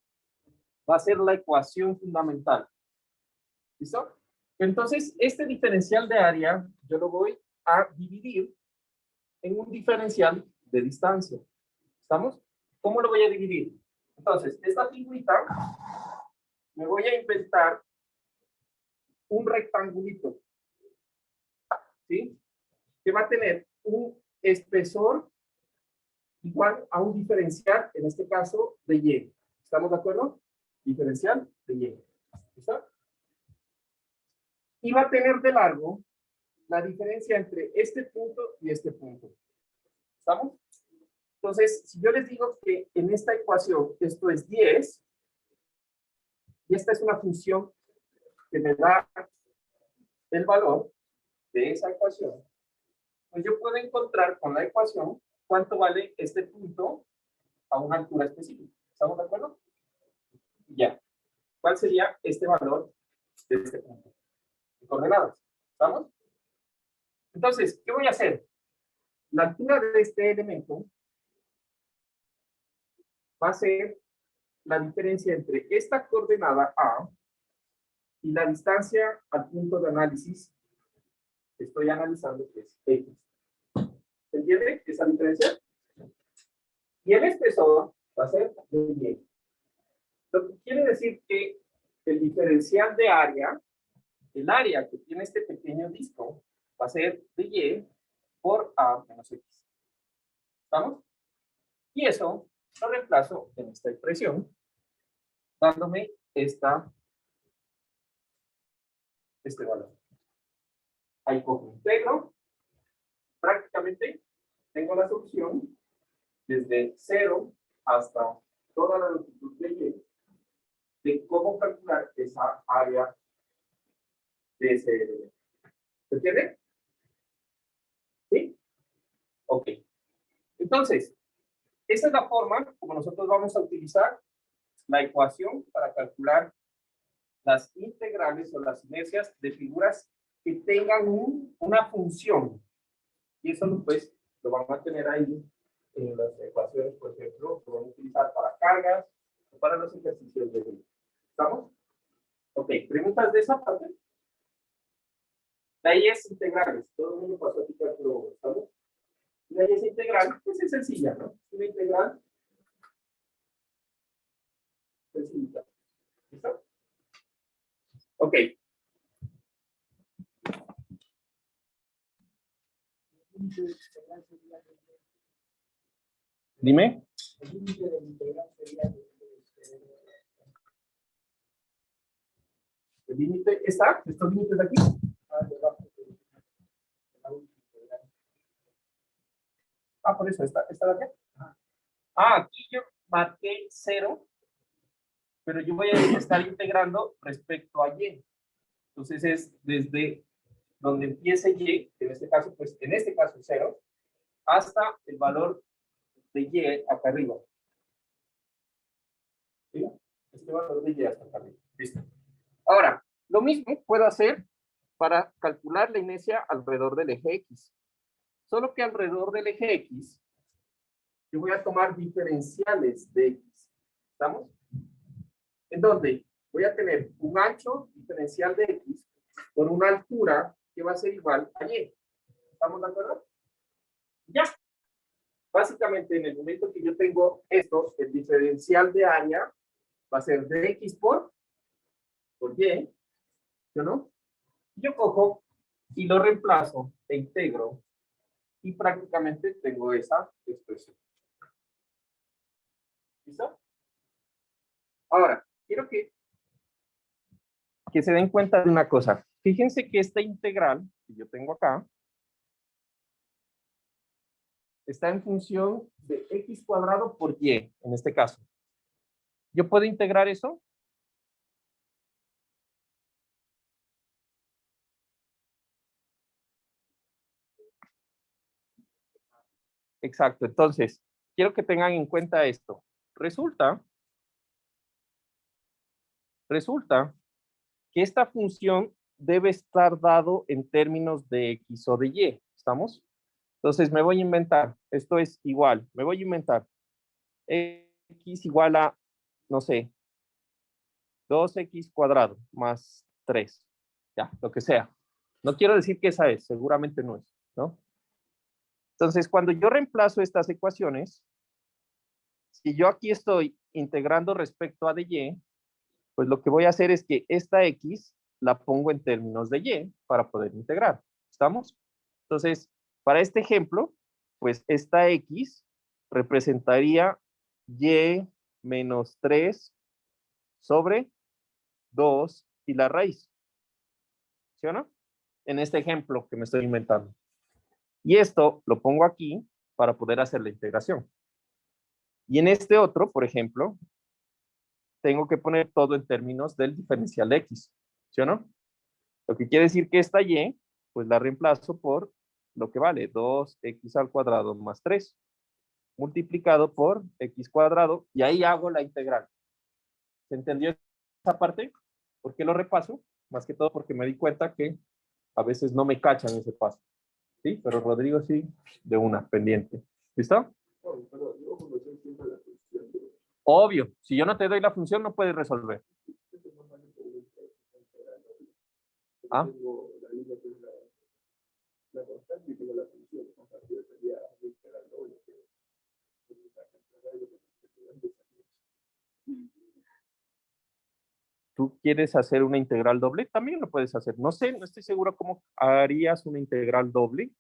va a ser la ecuación fundamental. ¿Listo? Entonces, este diferencial de área, yo lo voy a dividir en un diferencial de distancia. ¿Estamos? ¿Cómo lo voy a dividir? Entonces, esta figurita, me voy a inventar un rectangulito, ¿sí? Que va a tener un espesor igual a un diferencial, en este caso, de Y. ¿Estamos de acuerdo? Diferencial de Y. ¿Listo? y va a tener de largo la diferencia entre este punto y este punto. ¿Estamos? Entonces, si yo les digo que en esta ecuación esto es 10, y esta es una función que me da el valor de esa ecuación, pues yo puedo encontrar con la ecuación cuánto vale este punto a una altura específica. ¿Estamos de acuerdo? Ya. ¿Cuál sería este valor de este punto? De coordenadas. ¿Estamos? Entonces, ¿qué voy a hacer? La altura de este elemento va a ser la diferencia entre esta coordenada A y la distancia al punto de análisis que estoy analizando, que es X. ¿Se entiende esa diferencia? Y el espesor va a ser de Y. Lo que quiere decir que el diferencial de área, el área que tiene este pequeño disco, va a ser de Y por A menos X. ¿Estamos? Y eso lo reemplazo en esta expresión, dándome este valor. Ahí cojo integro. Prácticamente tengo la solución desde 0 hasta toda la longitud de Y de cómo calcular esa área de ese elemento. ¿Se entiende? ¿Sí? Ok. Entonces, esa es la forma como nosotros vamos a utilizar la ecuación para calcular las integrales o las inercias de figuras que tengan una función. Y eso pues lo vamos a tener ahí en las ecuaciones, por ejemplo, que vamos a utilizar para cargas o para los ejercicios de vida. ¿Estamos? Ok, ¿preguntas de esa parte? De ahí es integrales. Todo el mundo pasó aquí cálculo, ¿estamos? Y de ahí es integral, pues es sencilla, ¿no? Una integral sencilla. ¿Listo? Ok. Dime. El límite está, estos límites de aquí. Por eso, ¿está de aquí? Aquí yo marqué 0, pero yo voy a estar integrando respecto a Y. Entonces es desde donde empiece Y, en este caso, pues en este caso 0, hasta el valor de Y acá arriba. ¿Sí? Este valor de Y hasta acá arriba. Listo. Ahora, lo mismo puedo hacer para calcular la inercia alrededor del eje X. Solo que alrededor del eje X, yo voy a tomar diferenciales de X. ¿Estamos? En donde voy a tener un ancho diferencial de X por una altura que va a ser igual a Y. ¿Estamos de acuerdo? Ya. Básicamente, en el momento que yo tengo esto, el diferencial de área va a ser de X por Y. ¿Yo no? Yo cojo y lo reemplazo e integro y prácticamente tengo esa expresión. ¿Listo? Ahora, quiero que se den cuenta de una cosa. Fíjense que esta integral que yo tengo acá está en función de X cuadrado por Y, en este caso. ¿Yo puedo integrar eso? Exacto. Entonces, quiero que tengan en cuenta esto. Resulta que esta función debe estar dado en términos de X o de Y. ¿Estamos? Entonces, me voy a inventar. Esto es igual. Me voy a inventar. X igual a, no sé, 2x cuadrado más 3. Ya, lo que sea. No quiero decir que esa es, seguramente no es, ¿no? Entonces, cuando yo reemplazo estas ecuaciones, si yo aquí estoy integrando respecto a de Y, pues lo que voy a hacer es que esta X la pongo en términos de Y para poder integrar. ¿Estamos? Entonces, para este ejemplo, pues esta X representaría Y menos 3 sobre 2 y la raíz. ¿sí o no? En este ejemplo que me estoy inventando. Y esto lo pongo aquí para poder hacer la integración. Y en este otro, por ejemplo, tengo que poner todo en términos del diferencial de x, ¿sí o no? Lo que quiere decir que esta y, pues la reemplazo por lo que vale 2x al cuadrado más 3, multiplicado por x cuadrado, y ahí hago la integral. ¿Se entendió esa parte? ¿Por qué lo repaso? Más que todo porque me di cuenta que a veces no me cachan ese paso. ¿Sí? Pero Rodrigo sí, de una, pendiente. ¿Listo? Obvio, si yo no te doy la función, no puedes resolver. ¿Ah? ¿Tú quieres hacer una integral doble? También lo puedes hacer. No sé, no estoy seguro cómo harías una integral doble,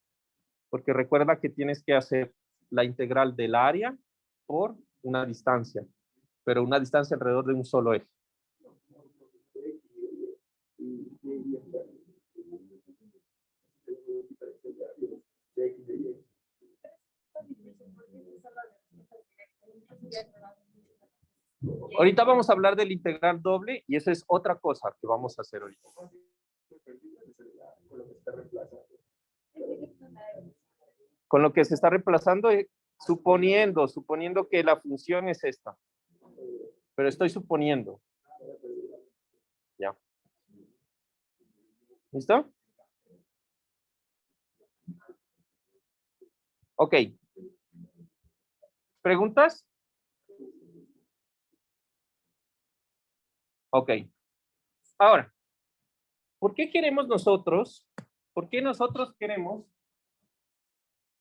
porque recuerda que tienes que hacer la integral del área por una distancia, pero una distancia alrededor de un solo eje. Ahorita vamos a hablar del integral doble y eso es otra cosa que vamos a hacer ahorita. Con lo que se está reemplazando, suponiendo que la función es esta. Pero estoy suponiendo. Ya. ¿Listo? Ok. ¿Preguntas? Ok. Ahora, ¿por qué queremos nosotros? ¿Por qué nosotros queremos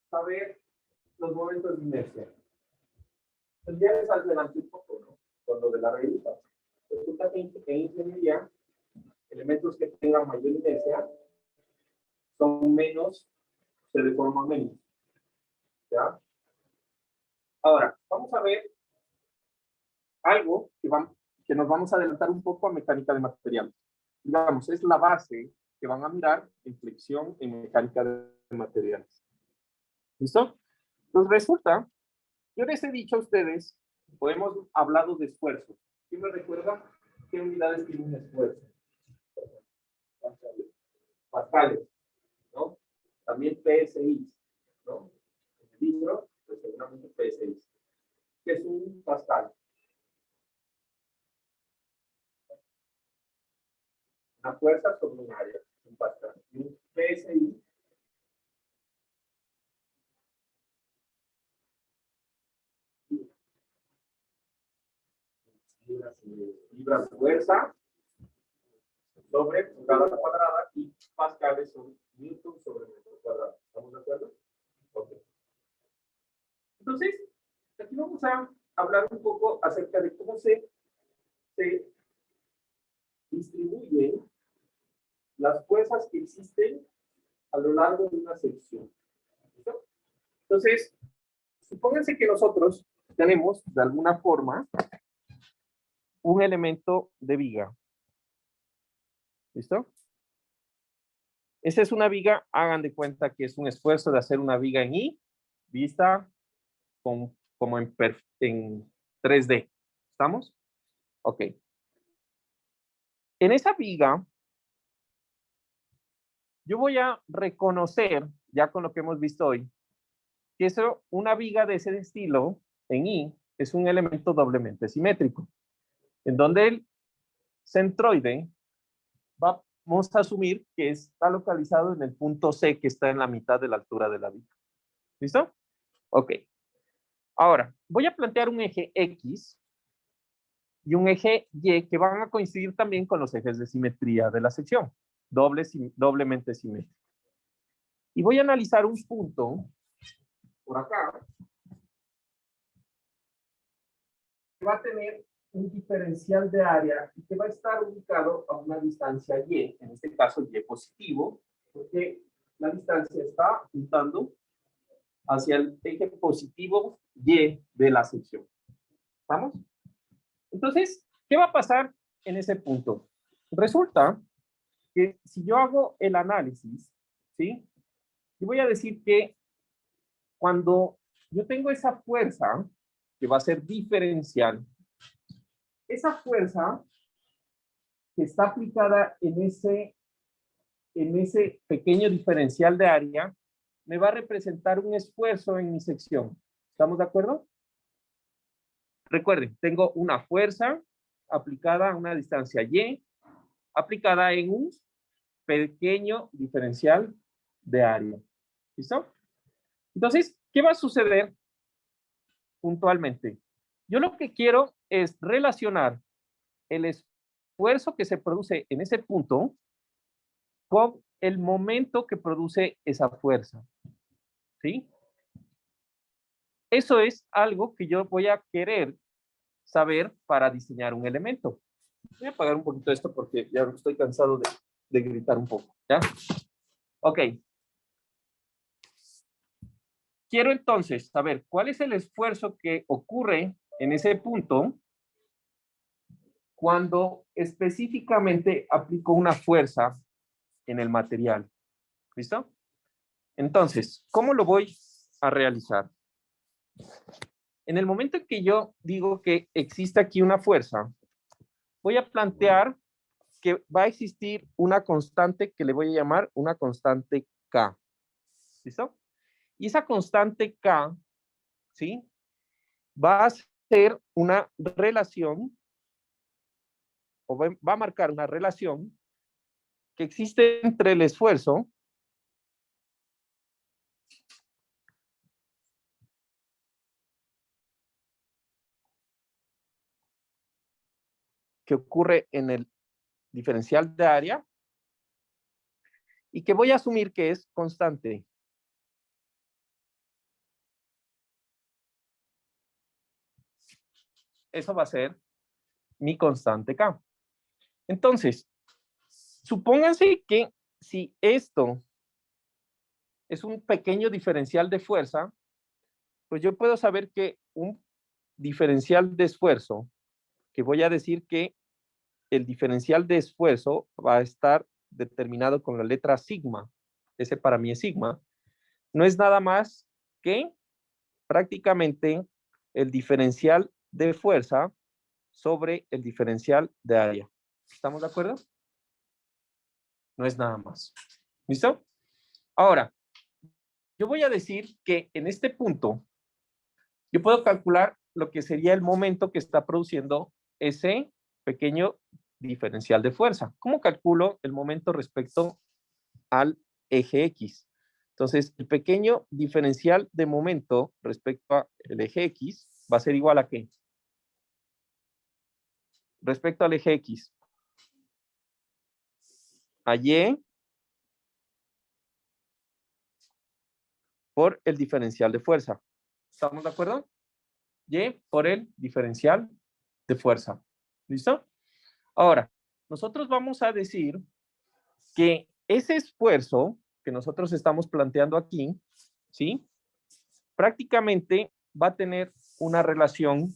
saber los momentos de inercia? Pues ya les adelanté un poco, ¿no? Con lo de la revista. Resulta que en ingeniería, elementos que tengan mayor inercia son menos, se deforman menos. ¿Ya? Ahora, vamos a ver algo que nos vamos a adelantar un poco a mecánica de materiales. Digamos, es la base que van a mirar en flexión en mecánica de materiales. ¿Listo? Entonces resulta, yo les he dicho a ustedes, o hemos hablado de esfuerzos. ¿Quién me recuerda qué unidades tiene un esfuerzo? Pascales, ¿no? También PSI, ¿no? En el libro, pues seguramente PSI. ¿Qué es un pascal? Una fuerza sobre un área, un pascal. Y un PSI libras de fuerza sobre pulgada cuadrada y pascales son newton sobre metro cuadrado. ¿Estamos de acuerdo? Ok. Entonces, aquí vamos a hablar un poco acerca de cómo se distribuyen las fuerzas que existen a lo largo de una sección. ¿Listo? Entonces, supónganse que nosotros tenemos, de alguna forma, un elemento de viga. ¿Listo? Esta es una viga, hagan de cuenta que es un esfuerzo de hacer una viga en I, vista como en 3D. ¿Estamos? Ok. En esa viga, yo voy a reconocer, ya con lo que hemos visto hoy, que una viga de ese estilo, en I, es un elemento doblemente simétrico, en donde el centroide vamos a asumir que está localizado en el punto C, que está en la mitad de la altura de la viga. ¿Listo? Ok. Ahora, voy a plantear un eje X y un eje Y que van a coincidir también con los ejes de simetría de la sección, doblemente simétrico. Y voy a analizar un punto por acá que va a tener un diferencial de área y que va a estar ubicado a una distancia Y, en este caso Y positivo, porque la distancia está apuntando hacia el eje positivo Y de la sección. ¿Estamos? Entonces, ¿qué va a pasar en ese punto? Resulta que si yo hago el análisis, ¿sí? Yo voy a decir que cuando yo tengo esa fuerza, que va a ser diferencial, esa fuerza que está aplicada en ese pequeño diferencial de área, me va a representar un esfuerzo en mi sección. ¿Estamos de acuerdo? Recuerden, tengo una fuerza aplicada a una distancia Y, aplicada en un pequeño diferencial de área. ¿Listo? Entonces, ¿qué va a suceder puntualmente? Yo lo que quiero es relacionar el esfuerzo que se produce en ese punto con el momento que produce esa fuerza. ¿Sí? Eso es algo que yo voy a querer saber para diseñar un elemento. Voy a apagar un poquito esto porque ya estoy cansado de gritar un poco. ¿Ya? Ok. Quiero entonces saber cuál es el esfuerzo que ocurre en ese punto cuando específicamente aplico una fuerza en el material. ¿Listo? Entonces, ¿cómo lo voy a realizar? En el momento en que yo digo que existe aquí una fuerza, voy a plantear que va a existir una constante que le voy a llamar una constante K. ¿Listo? Y esa constante K, ¿sí? Va a ser una relación, o va a marcar una relación que existe entre el esfuerzo que ocurre en el diferencial de área y que voy a asumir que es constante. Eso va a ser mi constante K. Entonces, supónganse que si esto es un pequeño diferencial de fuerza, pues yo puedo saber que un diferencial de esfuerzo, que voy a decir que el diferencial de esfuerzo va a estar determinado con la letra sigma, ese para mí es sigma, no es nada más que prácticamente el diferencial de fuerza sobre el diferencial de área. ¿Estamos de acuerdo? No es nada más. ¿Listo? Ahora, yo voy a decir que en este punto, yo puedo calcular lo que sería el momento que está produciendo ese pequeño diferencial de fuerza. ¿Cómo calculo el momento respecto al eje X? Entonces, el pequeño diferencial de momento respecto al eje X va a ser igual a ¿qué? Respecto al eje X. A Y por el diferencial de fuerza. ¿Estamos de acuerdo? Y por el diferencial de fuerza. ¿Listo? Ahora, nosotros vamos a decir que ese esfuerzo que nosotros estamos planteando aquí, ¿sí? Prácticamente va a tener una relación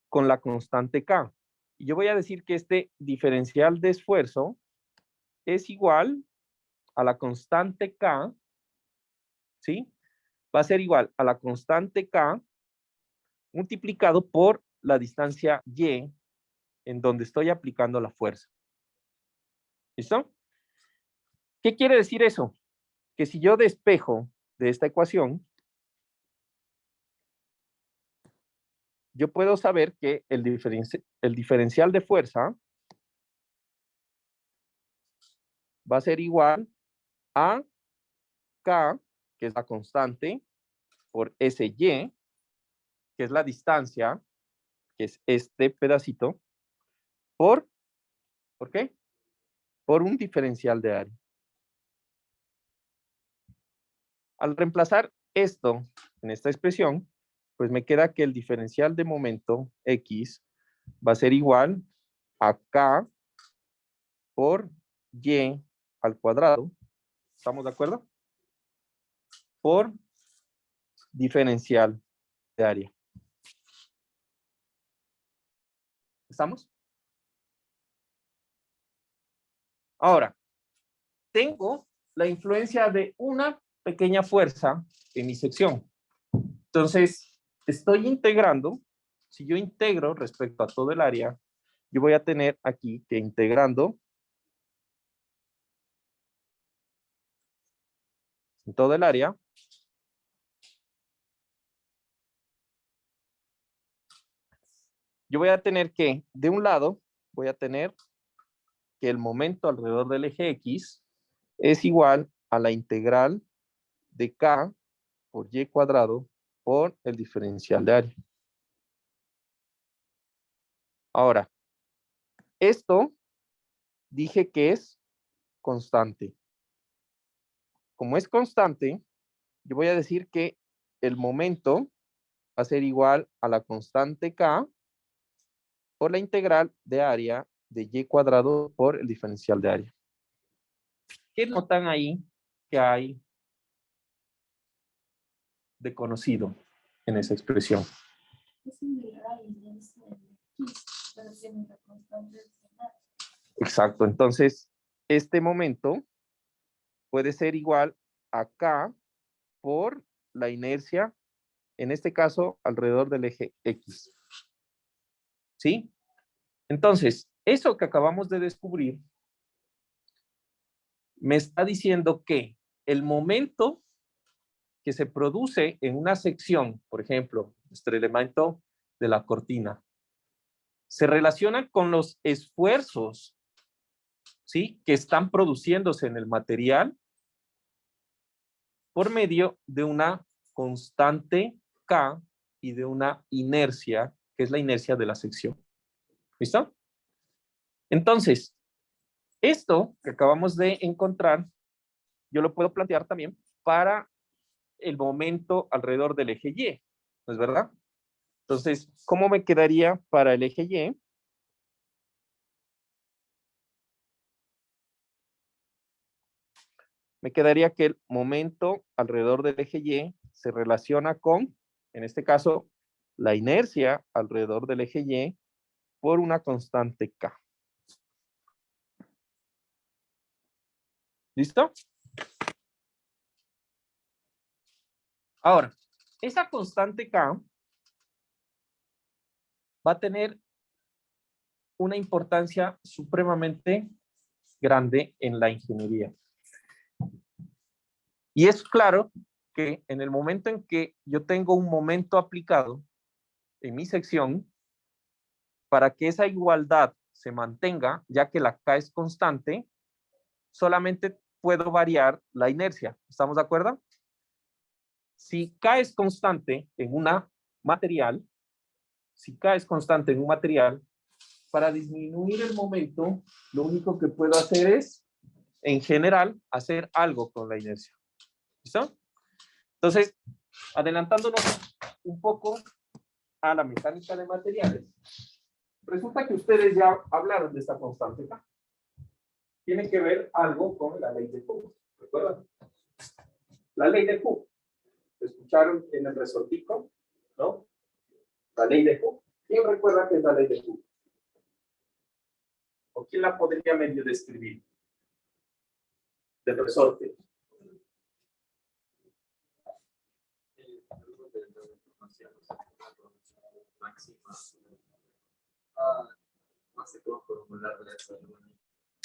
con la constante K. Y yo voy a decir que este diferencial de esfuerzo es igual a la constante K, ¿sí? Va a ser igual a la constante K multiplicado por la distancia Y en donde estoy aplicando la fuerza. ¿Listo? ¿Qué quiere decir eso? Que si yo despejo de esta ecuación, yo puedo saber que el diferencial de fuerza va a ser igual a K, que es la constante, por SY, que es la distancia, que es este pedacito, ¿por qué? Por un diferencial de área. Al reemplazar esto en esta expresión, pues me queda que el diferencial de momento X va a ser igual a K por Y al cuadrado. ¿Estamos de acuerdo? Por diferencial de área. ¿Estamos? Ahora, tengo la influencia de una pequeña fuerza en mi sección. Entonces, estoy integrando. Si yo integro respecto a todo el área, yo voy a tener aquí que integrando en todo el área, yo voy a tener que, de un lado, voy a tener que el momento alrededor del eje X es igual a la integral de K por Y cuadrado por el diferencial de área. Ahora, esto dije que es constante. Como es constante, yo voy a decir que el momento va a ser igual a la constante K por la integral de área de Y cuadrado por el diferencial de área. ¿Qué notan ahí que hay de conocido en esa expresión? Es similar a la inercia de X, pero tiene la constante adicional. Exacto. Entonces, este momento puede ser igual a K por la inercia, en este caso, alrededor del eje X. ¿Sí? Entonces, eso que acabamos de descubrir me está diciendo que el momento que se produce en una sección, por ejemplo, nuestro elemento de la cortina, se relaciona con los esfuerzos, ¿sí?, que están produciéndose en el material por medio de una constante K y de una inercia, que es la inercia de la sección. ¿Listo? Entonces, esto que acabamos de encontrar, yo lo puedo plantear también para el momento alrededor del eje Y, ¿no es verdad? Entonces, ¿cómo me quedaría para el eje Y? Me quedaría que el momento alrededor del eje Y se relaciona con, en este caso, la inercia alrededor del eje Y por una constante K. ¿Listo? Ahora, esa constante K va a tener una importancia supremamente grande en la ingeniería. Y es claro que en el momento en que yo tengo un momento aplicado en mi sección, para que esa igualdad se mantenga, ya que la K es constante, solamente puedo variar la inercia. ¿Estamos de acuerdo? Si K es constante en una material, para disminuir el momento, lo único que puedo hacer es, en general, hacer algo con la inercia. ¿Listo? Entonces, adelantándonos un poco a la mecánica de materiales, resulta que ustedes ya hablaron de esta constante K. Tiene que ver algo con la ley de Hooke. ¿Recuerdan? La ley de Hooke. ¿Escucharon en el resortico? ¿No? La ley de Hooke. ¿Quién recuerda qué es la ley de Hooke? ¿O quién la podría medio describir? Del resorte.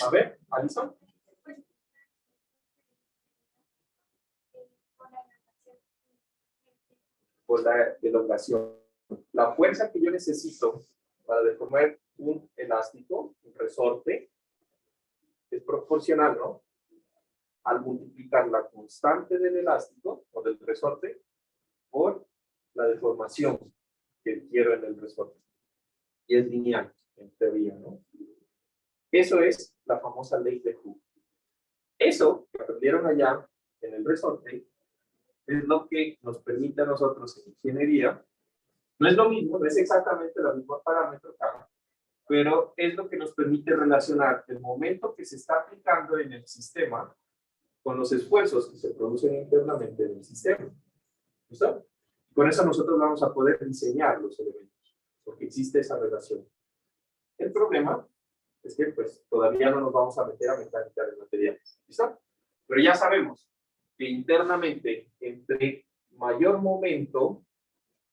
A ver, Alison. Por la elongación. La fuerza que yo necesito para deformar un elástico, un resorte, es proporcional, ¿no?, al multiplicar la constante del elástico o del resorte por la deformación que quiero en el resorte. Y es lineal, en teoría, ¿no? Eso es la famosa ley de Hooke. Eso que aprendieron allá en el resorte es lo que nos permite a nosotros en ingeniería. No es lo mismo, no es exactamente el mismo parámetro acá, pero es lo que nos permite relacionar el momento que se está aplicando en el sistema con los esfuerzos que se producen internamente en el sistema. ¿Listo? Con eso nosotros vamos a poder diseñar los elementos, porque existe esa relación. El problema es que pues todavía no nos vamos a meter a mecánica de materiales. ¿Listo? Pero ya sabemos que internamente, entre mayor momento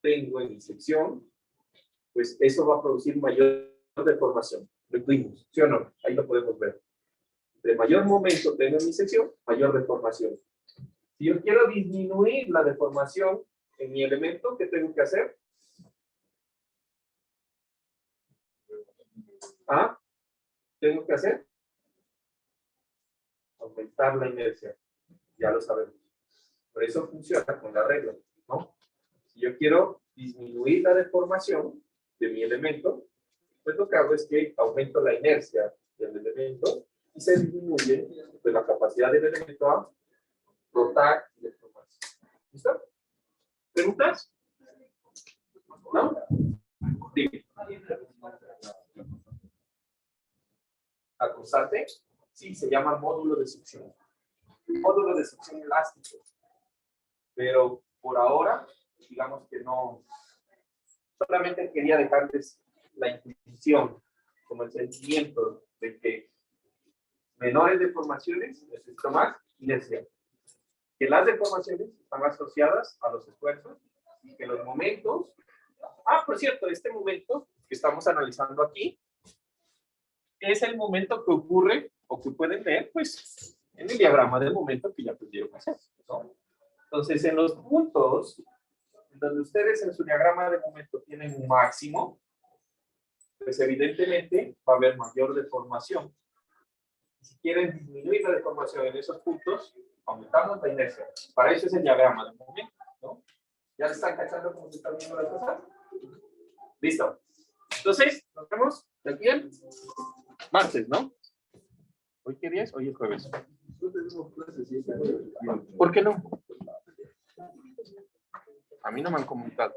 tengo en mi sección, pues eso va a producir mayor deformación. Lo incluimos, ¿sí o no? Ahí lo podemos ver. Entre mayor momento tengo en mi sección, mayor deformación. Si yo quiero disminuir la deformación en mi elemento, ¿qué tengo que hacer? ¿Ah? ¿Tengo que hacer? Aumentar la inercia. Ya lo sabemos. Por eso funciona con la regla, ¿no? Si yo quiero disminuir la deformación de mi elemento, pues lo que hago es que aumento la inercia del elemento y se disminuye pues, la capacidad del elemento a rotar y deformarse. ¿Listo? ¿Preguntas? ¿No? Dime. ¿Acusate? Sí, se llama módulo de succión. Módulo de succión elástico. Pero por ahora, digamos que no. Solamente quería dejarles la intuición, como el sentimiento de que menores deformaciones necesito más inercia. Que las deformaciones están asociadas a los esfuerzos y que los momentos. Ah, por cierto, este momento que estamos analizando aquí es el momento que ocurre o que pueden ver, pues, en el diagrama del momento que ya aprendieron a hacer, ¿no? Entonces, en los puntos donde ustedes en su diagrama de momento tienen un máximo, pues evidentemente va a haber mayor deformación. Si quieren disminuir la deformación en esos puntos, aumentamos la inercia. Para eso es el diagrama de momento, ¿no? ¿Ya se están cachando cómo se están viendo las cosas? Listo. Entonces, nos vemos de aquí el martes, ¿no? ¿Hoy qué día es? Hoy es jueves. ¿Por qué no? A mí no me han comunicado.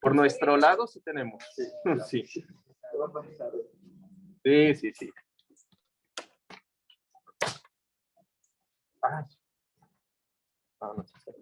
Por nuestro lado sí tenemos. Sí. Sí. Ah, no sé.